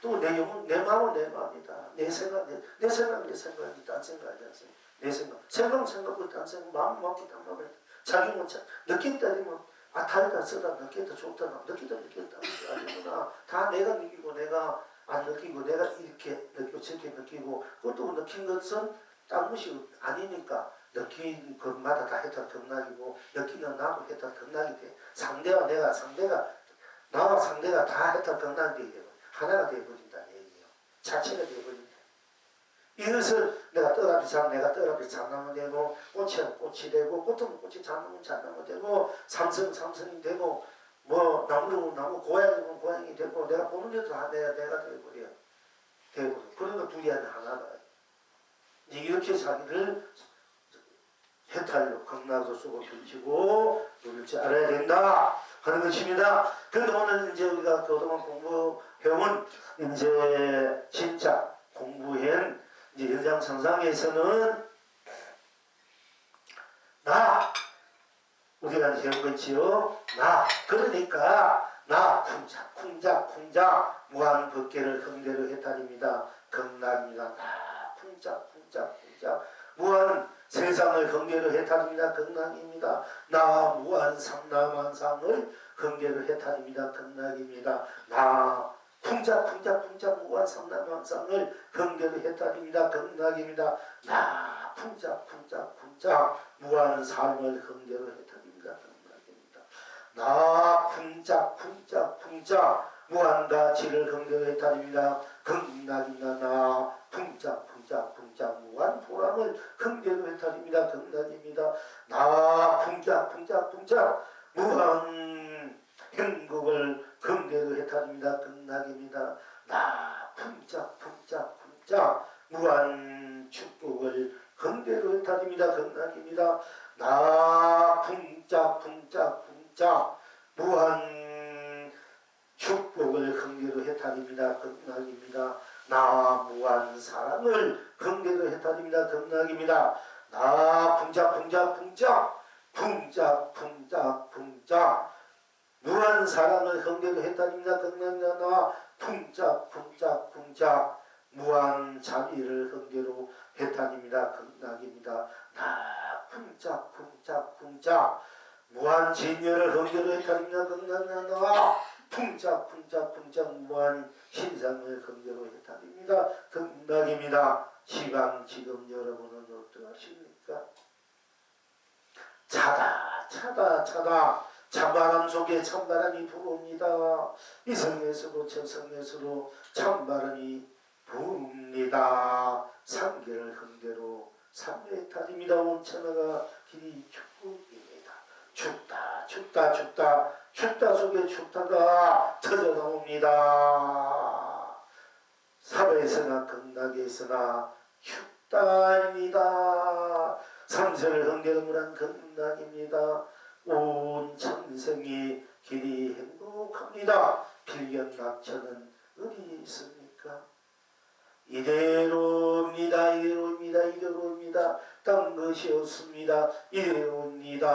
S1: 또 내 영혼 내 마음은 내 마음이다 내 생각은 내 생각이 딴 생각이 않습니다 내 생각은 딴 생각 마음이 딴 마음이 자기 못 느낀 따지면 달다 쓰다 느꼈다 좋다 느끼다 아니구나 다 내가 느끼고 내가 안 느끼고 내가 이렇게 느끼고 저렇게 느끼고 그것도 느낀 것은 딴 것이 아니니까 느낀 것마다 다 해탈 경락이고 느끼는 나도 해탈 경락이 돼 나와 상대가 다 해탈 경락이 돼 하나가 되어버린다는 얘기예요. 자체가 되어버린다. 이것을 내가 떡 앞에 장나면 되고 꽃이면 꽃이 되고 꽃은 꽃이 장나면 되고 삼성이 되고 뭐 나무 고양이면 고양이 되고 내가 보는 데도 다 내가 되어버려. 그러니까 둘이 아니라 하나가 이렇게 자기를 해탈로 극락으로 쓰고 펼치고 누릴 줄 알아야 된다 하는 것입니다. 그런데 오늘 이제 우리가 그동안 공부해온 이제 진짜 공부한 이제 연장선상에서는 나 우리가 이제 배웠지요. 나 그러니까 나 쿵작 무한 법계를 흥대로 해탈입니다. 극락입니다. 나 쿵작 무한 세상을 흥대로 해탈입니다. 극락입니다. 나 무한 삼라만상을 흥대로 해탈입니다. 극락입니다. 나 쿵작 무한 삼라만상을 흥대로 해탈입니다. 극락입니다. 나 쿵작 무한 삶을 흥대로 해탈입니다. 극락입니다. 나 쿵작 무한 가치를 흥대로 해탈입니다. 극락입니다. 나 쿵작 무한 보람을 흥대로 해탈입니다. 극락입니다. 나 쿵작 무한 행복을 흥대로 해탈입니다. 극락입니다. 나 쿵작 무한 축복을 흥대로 해탈입니다. 극락입니다. 나 쿵작 무한 축복을 흥대로 해탈입니다. 극락입니다. 나 무한 사랑을 흥대로 해탈입니다. 극락입니다. 나 쿵작 무한 사랑을 흥대로 해탈입니다. 극락입니다. 나 쿵작 무한 자비를 흥대로 해탈입니다. 극락입니다. 나 쿵작 무한 진열을 흥대로 해탈입니다. 극락입니다. 나 쿵작 무한 신상을 흥대로 해탈입니다. 극락입니다. 지금 여러분은 어떠하십니까? 차다 찬바람 속에 찬바람이 불어옵니다. 이성에서도 저성에서도 찬바람이 부릅니다. 삼계를 흥대로 삼매탈입니다. 온천하가 길이 축복입니다. 춥다 속에 춥다가 터져 나옵니다. 사바에서나 극락에서나 춥다입니다. 삼세를 흥대로 물한 극락입니다. 온 천생이 길이 행복합니다. 필경낙천은 어디 있습니까? 이대로입니다. 딴 것이 없습니다. 이대로입니다.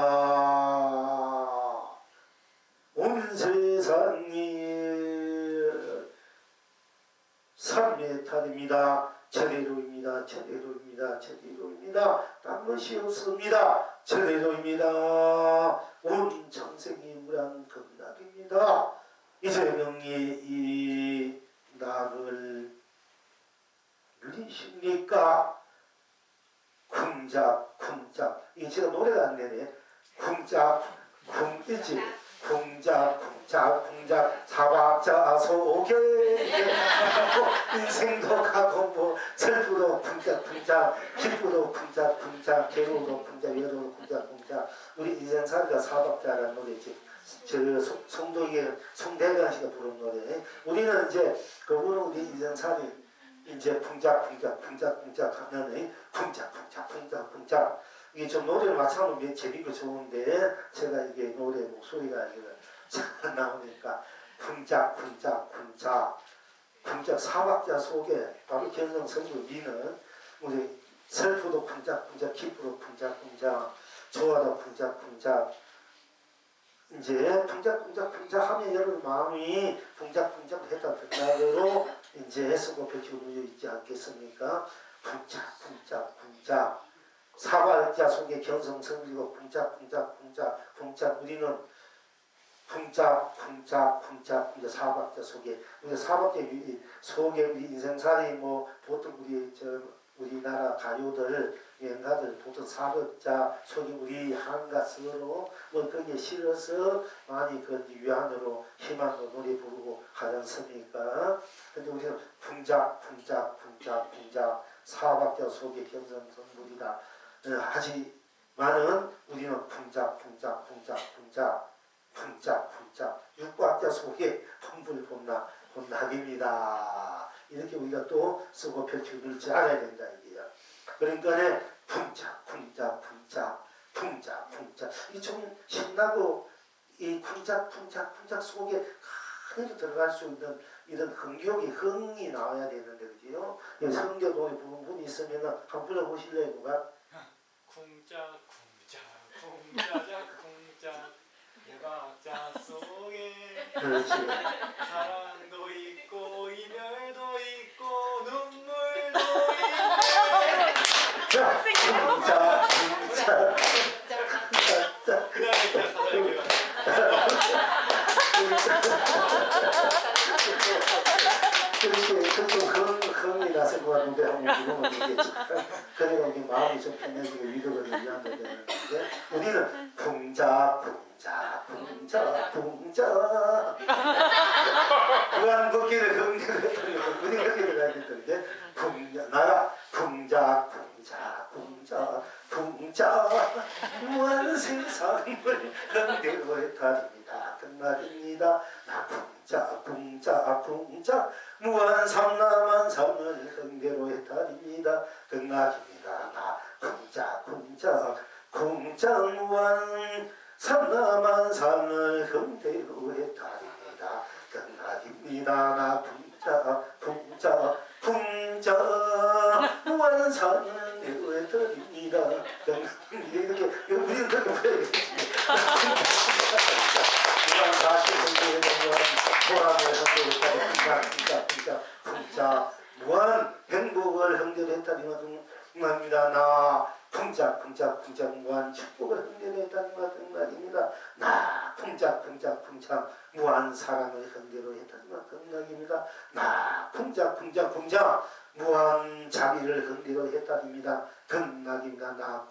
S1: 온 세상이 삼매탈입니다. 저대로입니다. 딴 것이 없습니다. 저대로입니다. 온 창생이 무량 극락입니다. 이재명이 이 낙을 누리십니까? 쿵작 이게 제가 노래가 안 되네. 쿵이지 쿵작 사박자 속에 인생도 가고 뭐 슬프도 쿵작 기쁘도 쿵작 괴로워도 쿵작 외로워도 쿵작 우리 인생살이가 사박자라는 노래지. 저 송대관 씨가 부른 노래. 우리는 이제 그분은 우리 인생살이 이제 쿵작 하면 쿵작 이게 좀 노래를 맞춰놓으면 재밌고 좋은데 제가 이게 노래 목소리가 잘 나오니까 쿵작 사박자 속에 바로 견성성부 미는 우리 슬프도 쿵작 기쁘도 쿵작 좋아도 쿵작 이제 쿵작 하면 여러분 마음이 쿵작 했다 극락으로 이제 쓰고 펼치고 누워 있지 않겠습니까? 쿵작 사발자 속에 견성성리고 쿵작 우리는 쿵작 사박자 속에 우리 사박자 속에 우리 인생살이 뭐 보통 우리나라 가요들 연가들 보통 사박자 속에 우리 한가스로 뭐 거기에 실어서 많이 그 위안으로 희망으로 노래 부르고 하지 않습니까? 근데 우리는 쿵작 사박자 속에 견성성물이다 하지만은 우리는 쿵작 육박자 속에 혼납입니다. 이렇게 우리가 또 쓰고 펼치고 줄 알아야 된다 이게요. 그러니까 쿵작 이 좀 신나고 이 쿵작 속에 그대로 들어갈 수 있는 이런 흥이 나와야 되는데 그지요? 성교 노래 부르는 분이 있으면 한번 불러보실래요 누가?
S2: 쿵짝 쿵짝쿵짝 대박자 속에
S1: 그렇지.
S2: 사랑도 있고 이별도 있고 눈물도 있네.
S1: 자, 쿵짝
S2: 그 다음에 그냥 가사할게요.
S1: 그렇게 흥이 났을 것 같은데 한번 물어보면 되겠지. 그래야 우리 마음이 좀 편해지고 위로가 되면 되는데 우리는 쿵짝 무한복귀를 흥겨했더니 우리 그렇게 들어가겠던데 나가 쿵짝 무한 세상을 흥대로 해탈입니다. 끝날입니다. 나 쿵짝 무한 삼남한 삶을 흥대로 해탈입니다. 극락입니다. 나 쿵짝 무한 삼남한 삶을 흥대로 해탈입니다. 극락입니다. 나 쿵짝 무한 삶을 대로 해탈입니다. 이렇게 우리는 그렇게 보여야겠지. 무한 다시 흥대에 대한 보람을 흥대로 쿵짝 무한 행복을 흥대로 했다니만 나 쿵짝 무한 축복을 흥대로 했다니만 극락입니다. 나 쿵짝 무한 사랑을 흥대로 했다니만 극락입니다. 나 쿵짝 무한 자비를 흥대로 했다니입니다. 극락입니다. 나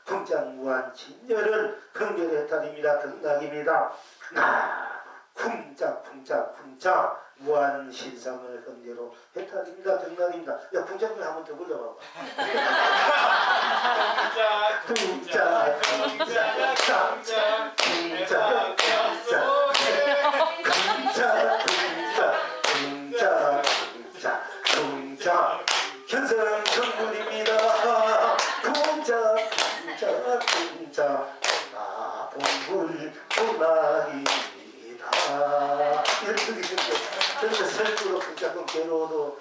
S1: 쿵짝 무한 진열을 흥대로 했다니입니다. 극락입니다. 나 쿵짝 무한 신상을 흥대로 해탈입니다. 극락입니다. 야 쿵짝을 한번 더 불러봐봐. 쿵짝 현성 천군입니다. 쿵짝 나 봉불 보나입니다. 이렇게 그런데 슬프도 쿵짝은 괴로워도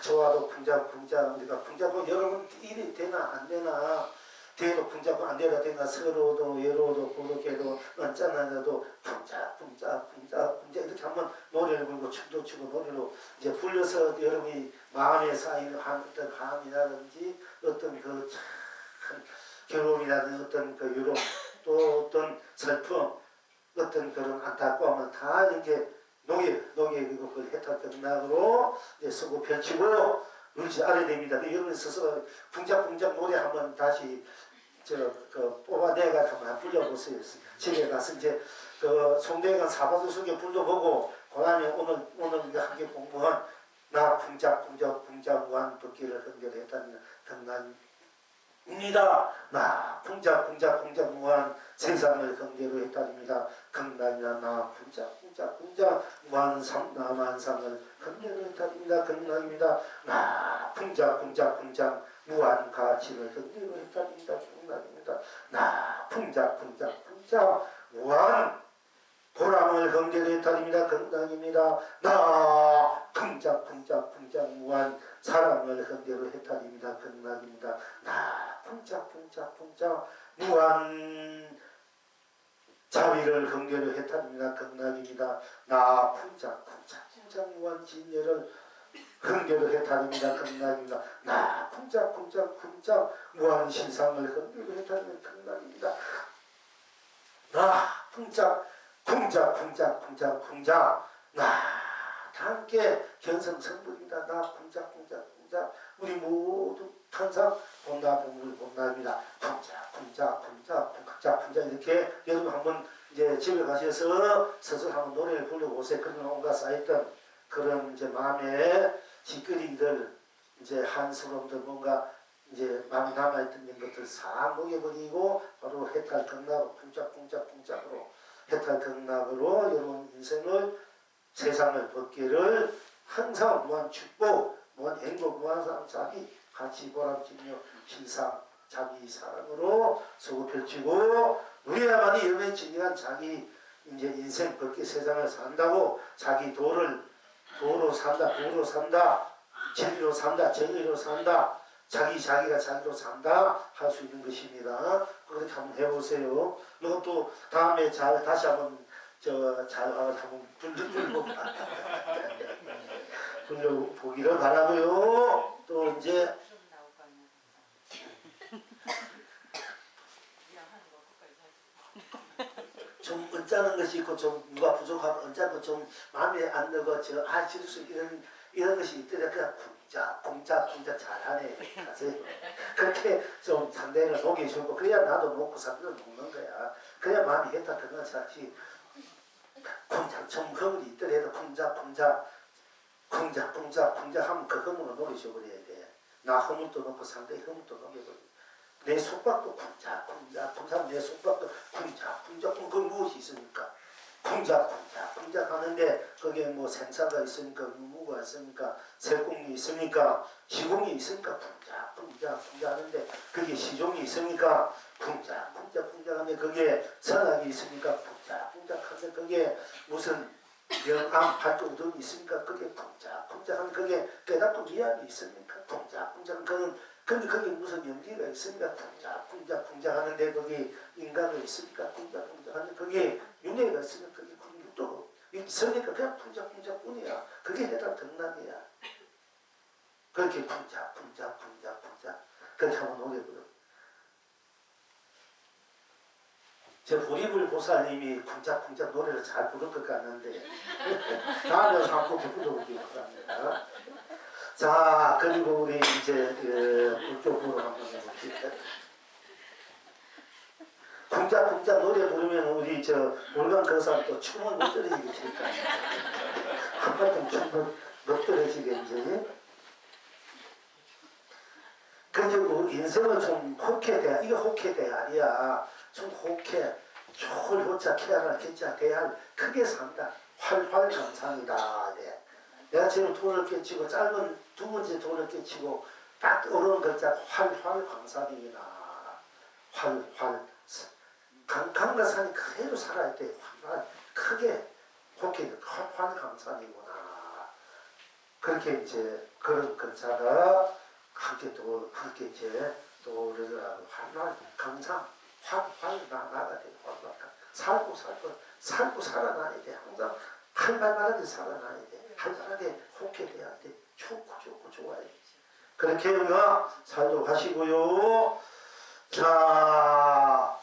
S1: 좋아도 쿵짝 우리가 쿵짝은 여러분 일이 되나 안 되나 돼도 쿵짝은 안 되나 서러워도 외로워도 고독해도 언짢아도 쿵짝 이렇게 한번 노래를 부르고 춤도 추고 노래로 이제 불러서 여러분이 마음에 쌓이는 어떤 감이라든지 어떤 그 참 괴로움이라든지 어떤 그 유로 또 어떤 슬픔 어떤 그런 안타까움을 다 이렇게 녹이고 그 해탈 극락으로 이제 서고 펼치고 울지 않아야 됩니다. 여러분 스스로 쿵짝 노래 한번 다시 뽑아내가 한번 불러보세요. 집에 가서 이제 그 송대관 사바두 속에 불러보고 그다음에 오늘 함께 공부한 나 쿵짝 무한 복귀를 흥겨했다는 극락입니다. 나 쿵짝 무한 세상을 흥대로 했다입니다. 극락이나 나 쿵짝 무한 삼남한상을 흥대로 했다입니다. 극락입니다. 나 쿵짝 무한 가치를 흥대로 했다입니다. 극락입니다. 나 쿵짝 무한 보람을 흥대로 했다입니다. 극락입니다. 나 쿵짝 무한 사랑을 흥대로 했다입니다. 극락입니다. 나 쿵짝 무한 자비를 흥대로 했다입니다. 극락입니다. 나 쿵짝 무한 진열을 흥대로 했다입니다. 극락입니다. 나 쿵짝 무한 신상을 흥대로 했다입니다. 극락입니다. 나 쿵짝 나 다 함께 견성성불입니다. 나 쿵짝 우리 모두 항상 본납입니다. 쿵짝 이렇게 여러분 한번 이제 집에 가셔서 스스로 한번 노래를 불러보세요. 그러면 온갖 쌓였던 그런 이제 마음의 짓거리들 이제 한스러움들 뭔가 이제 마음에 남아있던 것들 싹 녹여버리고 바로 해탈 극락으로 쿵짝으로 해탈 극락으로 여러분 인생을 세상을 벗기를 항상 무한 축복 무한 행복 무한 사랑 자기 가치 보람지며 신상 자기 사랑으로 서고 펼치고 우리야만이 여러분의 진정한 자기 이제 인생 벗기 세상을 산다고 자기 도로 산다 진리로 산다 정의로 산다 자기가 자기로 산다 할 수 있는 것입니다. 그렇게 한번 해보세요. 그리고 또 다음에 다시 한번 잘 한번 불러보기를 바라고요. 또 이제 좀 언짢은 것이 있고 좀 누가 부족하면 언짢고 좀 마음에 안 들고 지루수 이런 것이 있더라. 그냥 공작 잘하네 하세요. 그렇게 좀 상대를 녹여주고 그래야 나도 먹고 사람들 먹는 거야. 그래야 마음이 했다 그런 자지. 공작 좀 허물이 있더라도 공작 하면 그 허물을 녹여줘 버려야 돼. 나 허물도 넣고 상대의 허물도 녹여버려. 내 속박도 공작 내 속박도 공작 그 무엇이 있습니까? 공작 하는데 거기에 뭐 생사가 있으니까 유무가 있으니까 세공이 있으니까 시공이 있으니까 공작 하는데 거기에 시종이 있으니까 공작 하는데 거기에 선악이 있으니까 공작 하는데 거기에 무슨 명암 발도등이 있으니까 거기에 공작 하는데 거기에 깨닫고 미안이 있으니까 공작 근데 거기 무슨 연기가 있으니까 공작 하는데 거기 인간이 있으니까 공작 하는데 거기 윤회가 있으면 거기 또 있으니까 그냥 공작뿐이야. 그게 내가 등란이야. 그렇게 공작 그렇게 한번 노래거든. 제 보리불 보살님이 공작 노래를 잘 부를 것 같는데 다음에 한번 불러보기 바랍니다. 자, 그리고 우리 이제 이쪽으로 한번 해볼게요. 공작 노래 부르면 우리 올간 거사 또 춤을 못 떨어지겠습니까? 한바탕 춤을 못 떨어지겠지. 그리고 인생을 좀 호쾌대, 이게 호쾌대 아니야. 좀 호쾌, 좋을 호자, 케아를 개자, 대할 크게 산다. 활활강산이다. 네. 내가 지금 돈을 깨치고 짧은 두 번째 돈을 깨치고 딱 어려운 글자 활활강산이나 강과 산이 그대로 살아야 돼. 크게 호쾌 활활강산이구나. 그렇게 이제 그런 글자가 그렇게 또 그렇게 이제 또 그러더라고. 활활강산 나가야 돼. 살고 살아나야 돼. 항상 활발하게 살아나야 돼. 활발하게 호쾌돼야 돼. 좋고 좋아야 돼. 그렇게 우리가 살도록 하시고요. 자,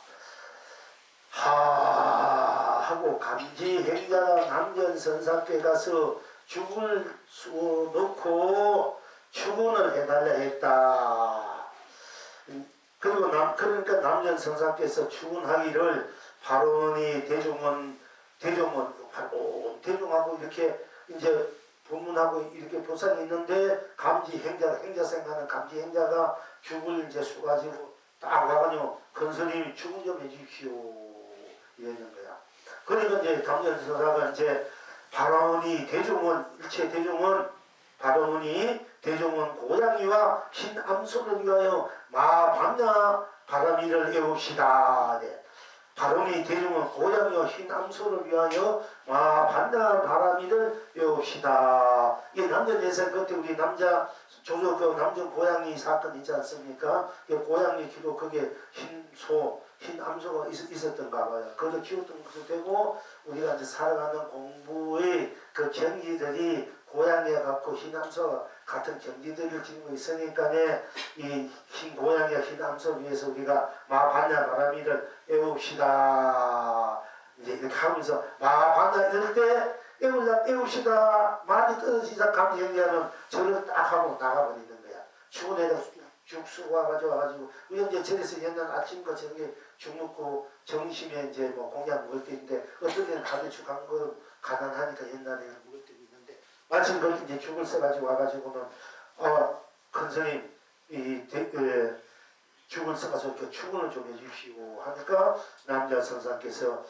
S1: 하고 감지행자가 남견선사께 가서 죽을 수 넣고 추문을 해달라 했다. 그리고 그러니까 남견선사께서 추문하기를 바로니 대종하고 이렇게 이제 본문하고 이렇게 보상이 있는데 행자생하는 감지행자가 죽을 이제 수가지고 딱 와가지고 건설님이 죽음 좀 해주십시오 이러는 거야. 그러니까 이제 남견선사가 이제 바로니 일체 대종은 바로니 대종은 고양이와 흰 암소를 위하여 마반야 바람이를 애웁시다. 네. 바로니 대종은 고양이와 흰 암소를 위하여 마반야 바람이를 애웁시다. 이 남전에서 그때 우리 조조 남전 고양이 사건 있지 않습니까? 고양이 기도 거기에 흰 암소가 있었던가 봐요. 그걸 키웠던 것도 되고 우리가 이제 살아가는 공부의 그 경지들이 고양이와 같고 흰 암소와 같은 경지들을 지니고 있으니까 이 흰 고양이와 흰 암소 위해서 우리가 마반야 바람이를 애웁시다. 이제 이렇게 하면서 마반야 이럴 때 애웁시다. 많이 떨어지자 감지행자는 저를 딱 하고 나가버리는 거야. 추운 애가 죽 쓰고 와가지고 우리 이제 절에서 옛날 아침과 저녁에 죽 먹고 점심에 이제 뭐 공양 먹을 때 있는데 어떤 데는 다들 죽한 거 가난하니까 옛날에는 먹을 때도 있는데 마침 그렇게 이제 죽을 써가지고 와가지고는 큰스님 죽을 써가지고 이렇게 추문을 좀 해주시고 하니까 남자 선사께서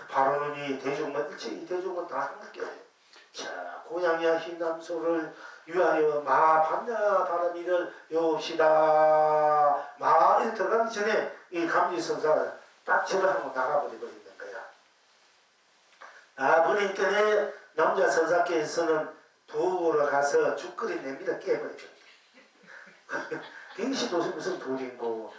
S1: 바로니 대종은 일체 이 대종은 다 함께 자 고양이와 흰 암소를 위하여 마반야 바람이를 여옵시다. 이렇게 들어가기 전에 이 감지선사가 딱 절을 하고 나가버리는 거야. 보니까 남자 선사께서는 도우러 가서 죽거리 내밀어 깨버리죠. 이것이 도대체 무슨 도리인고.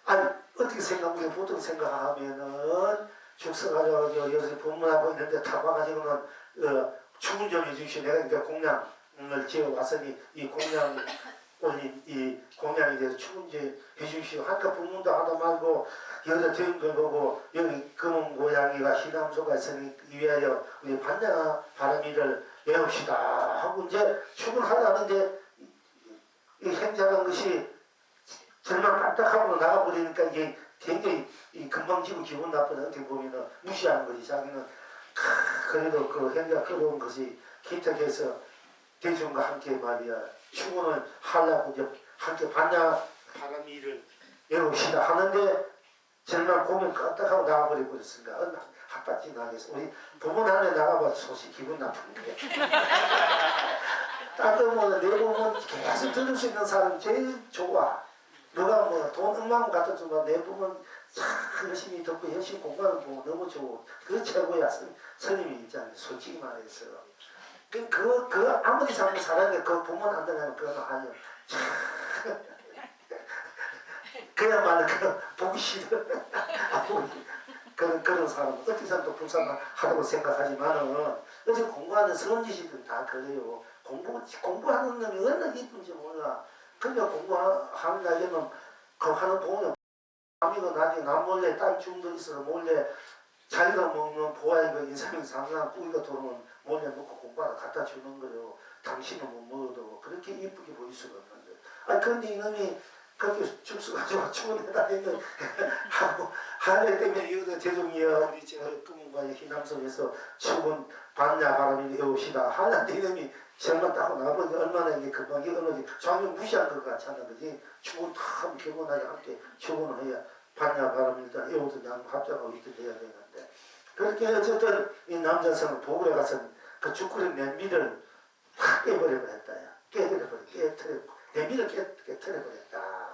S1: 아니 어떻게 생각하면 보통 생각하면은 죽서 가져가지고 여기서 법문하고 있는데 타고 가지고는 축을 좀 해주시오. 내가 이제 공양을 지어 왔으니 이 공양 올린 이 공양에 대해서 축을 좀 해주시오. 하니까 법문도 하다 말고 여자 대응들 보고 여기 검은 고양이가 희남소가 있으니 위하여 우리 반야 바람이를 외웁시다 하고 이제 축을 하려는데 이 행자는 것이 정말 깜짝하고 나가버리니까 이게 굉장히 금방 지고 기분 나쁜 어떻게 보면은 무시하는 거지. 자기는 그래도 그 행자 끌어온 것이 기특해서 대중과 함께 말이야 축원을 하려고 이제 함께 반야 바람이를 외웁시다 하는데 정말 고민 깜짝하고 나가버려 버렸으니까 핫바지 나겠어. 우리 부모는 안에 나가봐도 소식 기분 나쁜 거야. 따끔하면 내 보면 계속 들을 수 있는 사람이 제일 좋아. 너가 뭐 돈 얼마만 갖다 주면 내 보면 참 열심히 듣고 열심히 공부하는 보면 너무 좋고 그게 최고야. 스님이 있잖아요. 솔직히 말해서. 그 아무리 자꾸 사랑해 그 부모는 안 되면 그건 아니야. 그야말로 그 보기 싫어. 그런 사람 어떻게 사람도 불쌍하다고 생각하지만은 어제 공부하는 성지식은 다 그래요. 공부하는 놈이 얼마나 이쁜지 몰라. 그러니까 공부하는 날에는 그 하는 돈은 남이고 나중에 남 몰래 딸 중도 있어서 몰래 자기가 먹는 보아이고 인삼이 상상 꾸기가 돌으면 몰래 먹고 공부하러 갖다 주는 거요. 당신은 못 먹어도 그렇게 이쁘게 보일 수가 없는데. 아니 근데 이놈이 그렇게 죽수가지고 추운데다 있는 하고 하늘 때문에 이거도 대종이여 우리 저 금은과의 희남성에서 추운 반야 바람이 외웁시다 하는데 이놈이 정말 따고 나보니 얼마나 이게 금방 이거는 전혀 무시한 것 같잖아. 그지? 추운 참 경건하게 함께 추운을 해야 반야 바람이 일단 외우든 양 합작하고 있든 해야 되는데 그렇게 어쨌든 이 남자성은 보고에 가서 그 죽구린 냄비를 확 깨버려버렸다. 냄비를 깨트려버렸다.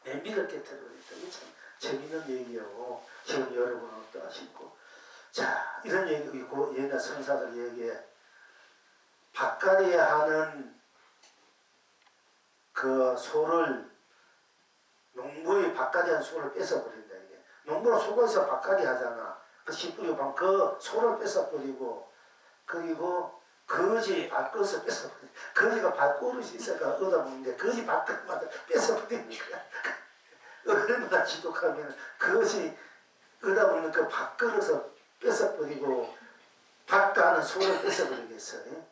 S1: 냄비를 깨트려버렸다. 이게 참 재밌는 얘기예요. 지금 여러분은 어떠하시고. 자, 이런 얘기도 있고, 옛날 선사들 얘기에 밭갈이 하는 그 소를, 농부의 밭갈이 한 소를 뺏어버린다. 이게. 농부가 소에서 밭갈이 하잖아. 그 씨 뿌리고, 그 소를 뺏어버리고, 그리고 거지 밥그릇을 뺏어버리고 거지가 밥그릇이 있어가 얻어먹는데 거지 밥그릇마다 뺏어버리는 거야. 얼마나 지독하면 거지 얻어먹는 그 밥그릇을 뺏어버리고 밥 가는 소를 뺏어버리겠어요.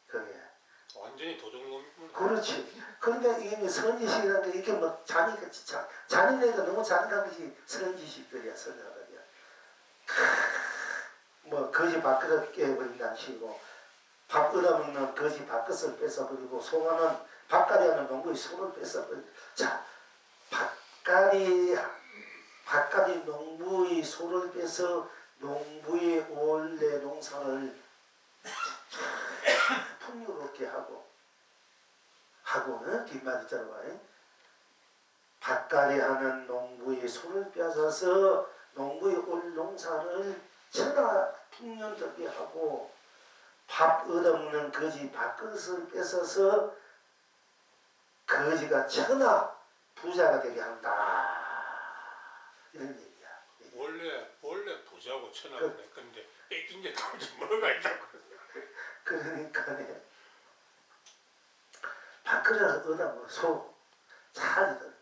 S1: 그게
S2: 완전히 도둑놈.
S1: 그렇지. 그러니까 이게 선지식이라는 게 이게 뭐 잔인해가 너무 잔인한 것이 선지식들이야. 선지식들이야. 뭐 거지 밥그릇 깨버린다는 식이고 밥 얻어먹는 거지 밥그릇을 뺏어버리고 소가는 밥갈이 하는 농부의 소를 뺏어버리고 자 밥갈이 농부의 소를 뺏어 농부의 원래 농사를 풍요롭게 하고 뒷말이 들어봐요. 밥갈이 하는 농부의 소를 뺏어서 농부의 올 농사를 천하 풍년되게 하고 밥 얻어먹는 거지 밥그릇을 뺏어서 거지가 천하 부자가 되게 한다. 이런 얘기야.
S2: 원래 부자고 천하인데 근데 뺏긴 게 도대체 뭐가 있다고.
S1: 그러니까네. 밥그릇을 얻어먹는 소 잘들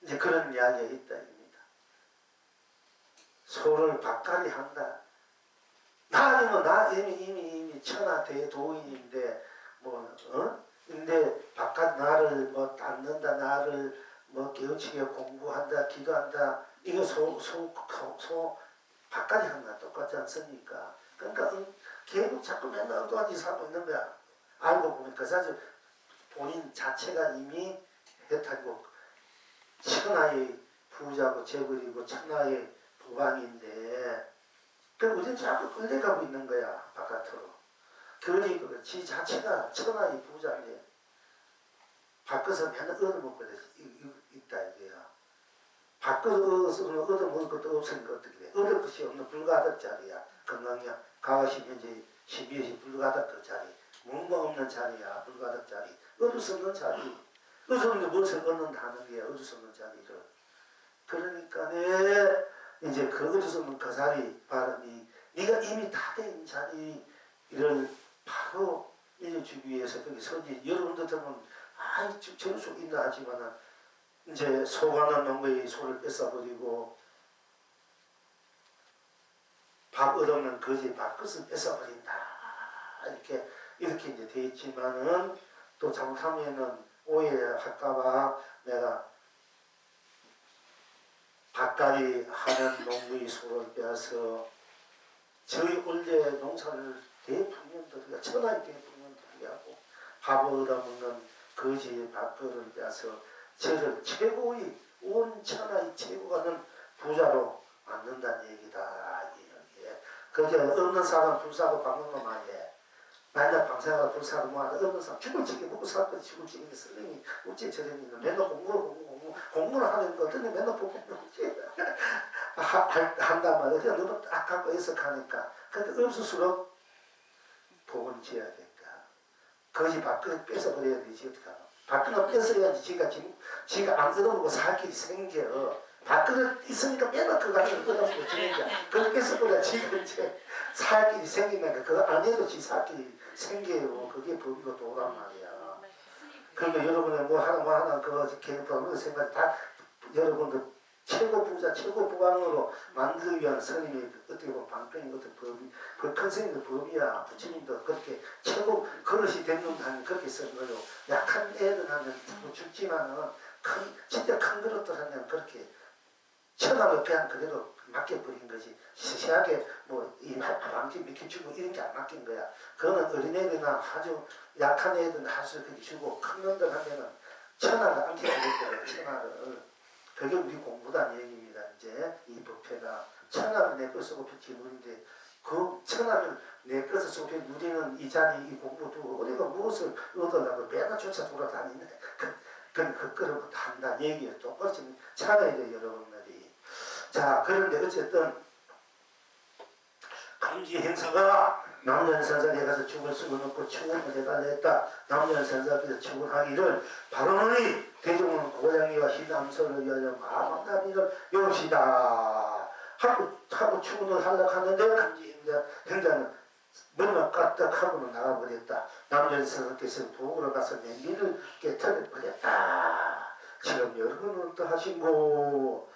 S1: 이제 그런 이야기가 있다. 소를 밥갈이 한다. 나는 나 이미 천하 대도인인데 근데 바깥 나를 뭐 닦는다 나를 뭐 깨우치게 공부한다 기도한다 이거 소 밥갈이 한다 똑같지 않습니까? 그러니까 계속 자꾸 맨날 엉뚱한 짓을 하고 있는 거야. 알고 보니까 사실 본인 자체가 이미 혜택이고 천하의 부자고 재벌이고 천하의 도방인데 그 우리는 자꾸 끌려가고 있는 거야 바깥으로. 그러니까 지 자체가 천하의 부자인데 밖에서 맨날 얻어먹고 있다 이게야. 밖에서 얻어먹을 것도 없으니까 어떻게 돼. 얻을 것이 없는 불가닥 자리야. 건강량 강화시 현재 12시 불가닥 그 자리 뭔가 없는 자리야. 불가득 자리. 얻을 수 없는 자리. 얻을 수 없는데 무엇을 얻는다는 게 얻을 수 없는 자리를. 그러니까 이제 그 얻을 수 없는 그 자리 바람이 네가 이미 다 된 자리를 바로 일려주기 위해서 거기 서지. 여러분들 들으면 저럴 수 있나 하지만은 이제 소가는 농부의 소를 뺏어버리고 밥 얻으면 거지 밥그릇을 뺏어버린다. 이렇게 이제 돼 있지만은 또 잘못하면은 오해할까봐 내가 밭갈이 하는 농부의 소를 빼서 저희 원래 농사를 대풍년들이 천하의 대풍년들이 하고 밥을 얻어먹는 거지 밥그릇을 빼서 저를 최고의 온 천하의 최고가는 부자로 만든다는 얘기다. 그게 없는 사람 불사고 방는 놈 아니에요. 만약 방생하고 불사고 뭐하다 없는 사람 죽을 지게 먹고 살거 죽을 지게 선생님이 어째 저랬니는 맨날 공부를 하는 거 어떤 맨날 보고 한단 말이야. 그냥 너무 악하고 애석하니까 그러니까 없을수록 복을 지어야 되니까 거기 밥그릇 뺏어버려야 되지 어떡하나. 밥그릇 뺏어야지 지가 안 얻어먹고 살 길이 생겨. 밥그릇 있으니까 맨날 그거 가지고 얻어먹고 지내니까 그걸 뺏어버려야 지가 이제 살 길이 생기니까 그거 안 해도 지 살 길이 생겨요. 그게 법이고 도란 말이야. 그러니까 여러분의 뭐 하나 그거 개념 생각 다 여러분들 최고 부자 최고 부강으로 만들기 위한 스님이 어떻게 보면 방편이 어떤 법이 큰 스님도 법이야. 부처님도 그렇게 최고 그릇이 됐는다면 그렇게 쓴 거요. 약한 애들 하면 죽지만은 진짜 큰 그릇들 하면 그렇게 천하를 그냥 그대로 맡겨버린 거지. 시시하게 이 방지 밑에 주고 이런 게 안 맡긴 거야. 그거는 어린애들이나 아주 약한 애들은 할수 그렇게 주고 큰 놈들 하면은 천하를 안 켜버릴 거야. 천하를. 그게 우리 공부단 얘기입니다. 이제 이 법회가 천하를 내 것을 곱히 누리는데 그 천하를 내 것을 곱히 누리는 이 자리 이 공부 두고 우리가 무엇을 얻으려고 맨날 쫓아 돌아다니네. 그건 헛걸음을 한다는 얘기예요. 똑같이 차가야 돼요. 여러분들이. 자 그런데 어쨌든 감지 행사가 남녀선사에 가서 죽을 수는 없고 충원을 해달라 했다. 남녀선사께서 충원하기를 바로는 대종은 고장이와 희남설을 위하여 마만나비를 여옵시다 하고 충원을 하려고 하는데 감지 행자는 머리만 까딱하고는 나가버렸다. 남녀선사께서 부엌으로 가서 냉기를 깨트려버렸다. 지금 여러분은 어떠하신고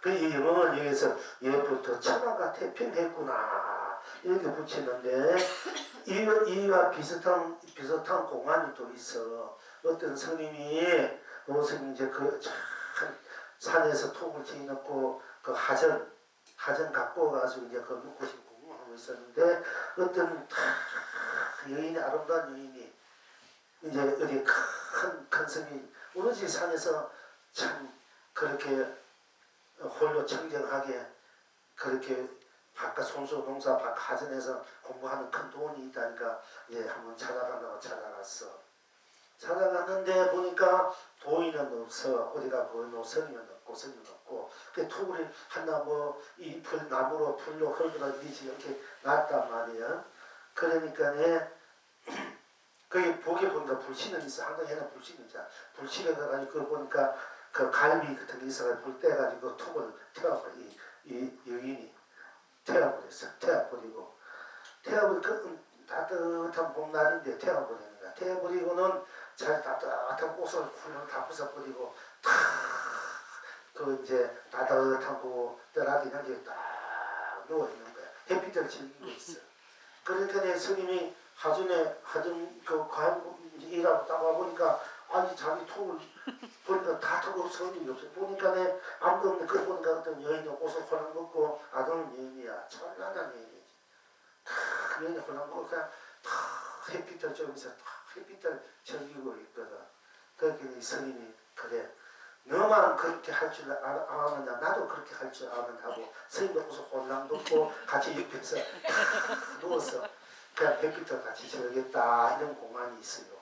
S1: 그 영어를 여기서 예부터 천하가 태평했구나 이렇게 붙이는데 이와 비슷한 공안이 또 있어. 어떤 스님이 무슨 이제 그 산에서 톡을 지어놓고 그 하전 갖고 가지고 이제 그 묵고심 공부하고 있었는데 어떤 여인이 아름다운 여인이 이제 어디 큰 스님이 오로지 산에서 참 그렇게 홀로 청정하게 그렇게 바깥 손수 농사 바깥 하전에서 공부하는 큰 돈이 있다니까 이제 한번 찾아간다고 찾아갔어. 찾아갔는데 보니까 도인은 없어. 어디가 보이노 스님은 없고 그 토굴이 한나 이 나무로 풀로 흙으로 이렇게 놨단 말이야. 그러니까 거기 보게 보니까 불씨는 있어. 항상 얘는 불씨는 있잖아. 불씨가 가지고 그거 보니까 그 갈비 같은 게 있어가지고 불 떼가지고 톡을 태워버려. 이 여인이 태워버렸어. 태워버리고 그 따뜻한 봄날인데 태워버리는 거야. 태워버리고는 잘 따뜻한 옷을 훌렁 다 벗어버리고 그 이제 따뜻한 그 벼락이 이렇게 딱 누워있는 거야. 햇빛을 즐기고 있어. 그러니까 내 스님이 하전 그 과연 일하고 딱 와보니까 아니 자기 톡을 보니까 다 톡을 성인이 없어. 보니까 아무도 없는데 그 보니까 어떤 여인이 옷을 홀랑 벗고 아동은 여인이야. 천만한 여인이지. 여인이 홀랑 벗고 그냥 햇빛을 저기서 햇빛을 즐기고 있거든. 그렇게 스님이 그래 너만 그렇게 할 줄 아느냐 나도 그렇게 할 줄 아느냐고 스님도 옷을 홀랑 벗고 같이 옆에서 누워서 그냥 햇빛을 같이 즐겼다 이런 공간이 있어요.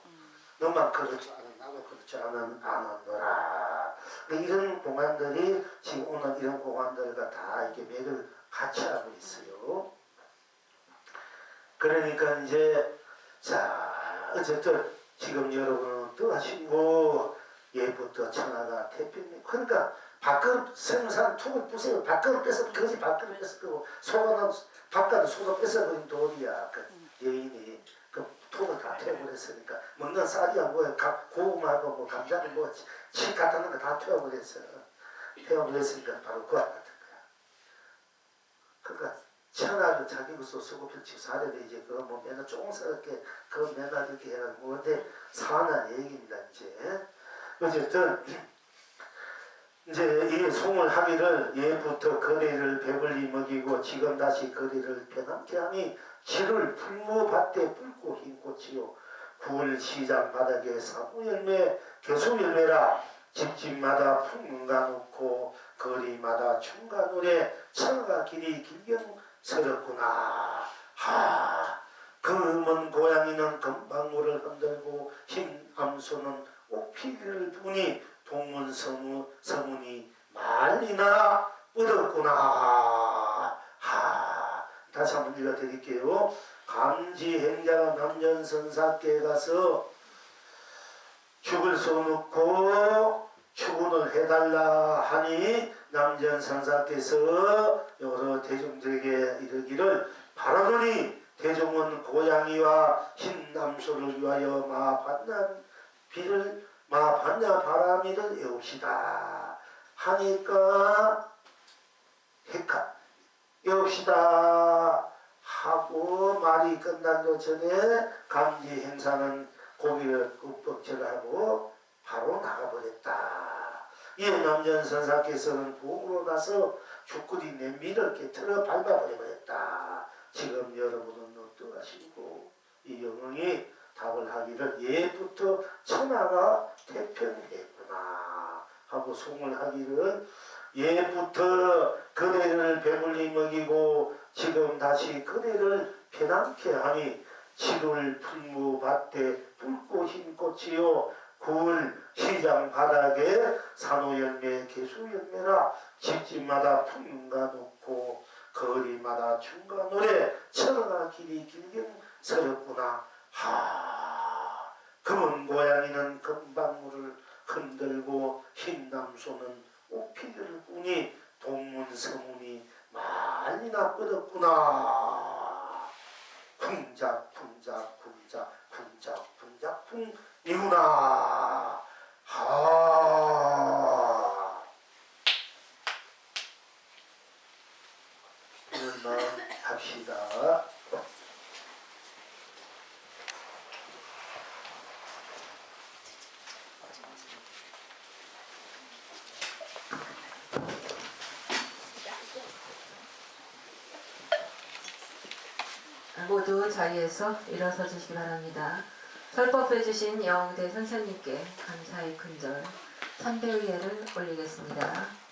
S1: 너만 그럴 줄 아는 나도 그럴 줄 아는노라. 이런 공간들이 지금 오늘 이런 공간들과 다 이렇게 맥을 같이 하고 있어요. 그러니까 이제 자 어쨌든 지금 여러분은 떠하시고 예부터 천하가 태평이 그러니까 밥그릇 생산 툭을 부세요. 밥그릇 뺏어 거지 밥그릇 뺏어 끄고 소가는 밥가는 소가 뺏어버린 돌이야. 그 여인이 그 툭을 다 태워버렸으니까 먹는 쌀이야 뭐야 고구마하고 뭐 감자는 뭐치 같은 거 다 태워버렸어. 태워버렸으니까 바로 그 같은 거야. 그러니까 천하를 자기로서 쓰고 펼치고 사려도 이제 그거 뭐 맨날 조금스럽게 그거 맨날 이렇게 해가지고 뭐인데 사는 얘기입니다 이제. 어쨌든 이제 이 송을 하기를 예부터 거리를 배불리 먹이고 지금 다시 거리를 편함케 하니 지를 풀무밭에 붉고 흰 꽃이요 9월 시장 바닥에 사무열매 개수열매라 집집마다 풍문가 놓고 거리마다 춤과 노래 천하가 길이 길경스럽구나. 그 먼 고양이는 금방울을 흔들고 흰 암소는 옥피리를 부니 동문 서문이 말리나 뻗었구나. 다시 한번 읽어드릴게요. 감지행자가 남전선사께 가서 죽을 수 놓고 추gun을 해달라 하니 남전선사께서 여러 대중들에게 이르기를 바라더니 대중은 고양이와 흰 암소를 위하여 마반야 바람이를 애웁시다 하니까 애웁시다 하고 말이 끝나기 전에 감지 행사는 고기를 굽벅질하고 바로 나가버렸다. 이 남전선사께서는 부으로 나서 죽구리 냄비를 깨트려 밟아버려버렸다. 지금 여러분은 어떠하시고 이 영웅이 답을 하기를 예부터 천하가 태평했구나 하고 송을 하기를 예부터 그대를 배불리 먹이고 지금 다시 그대를 편안케 하니 7월 풀무밭에 붉고 흰 꽃이요 9월 시장 바닥에 산호열매 개수열매라 집집마다 풍문가 놓고 거리마다 춤과 노래 천하가 길이 길경스럽구나. 검은 고양이는 금방울을 흔들고 흰 남소는 옥피리를 꾸니 동문서문이 말리나 뻗었구나. 쿵짝쿵짝쿵짝쿵짝쿵이구나. 이런 합시다.
S3: 모두 자리에서 일어서 주시기 바랍니다. 설법해 주신 영대 선생님께 감사의 큰절 300위에를 올리겠습니다.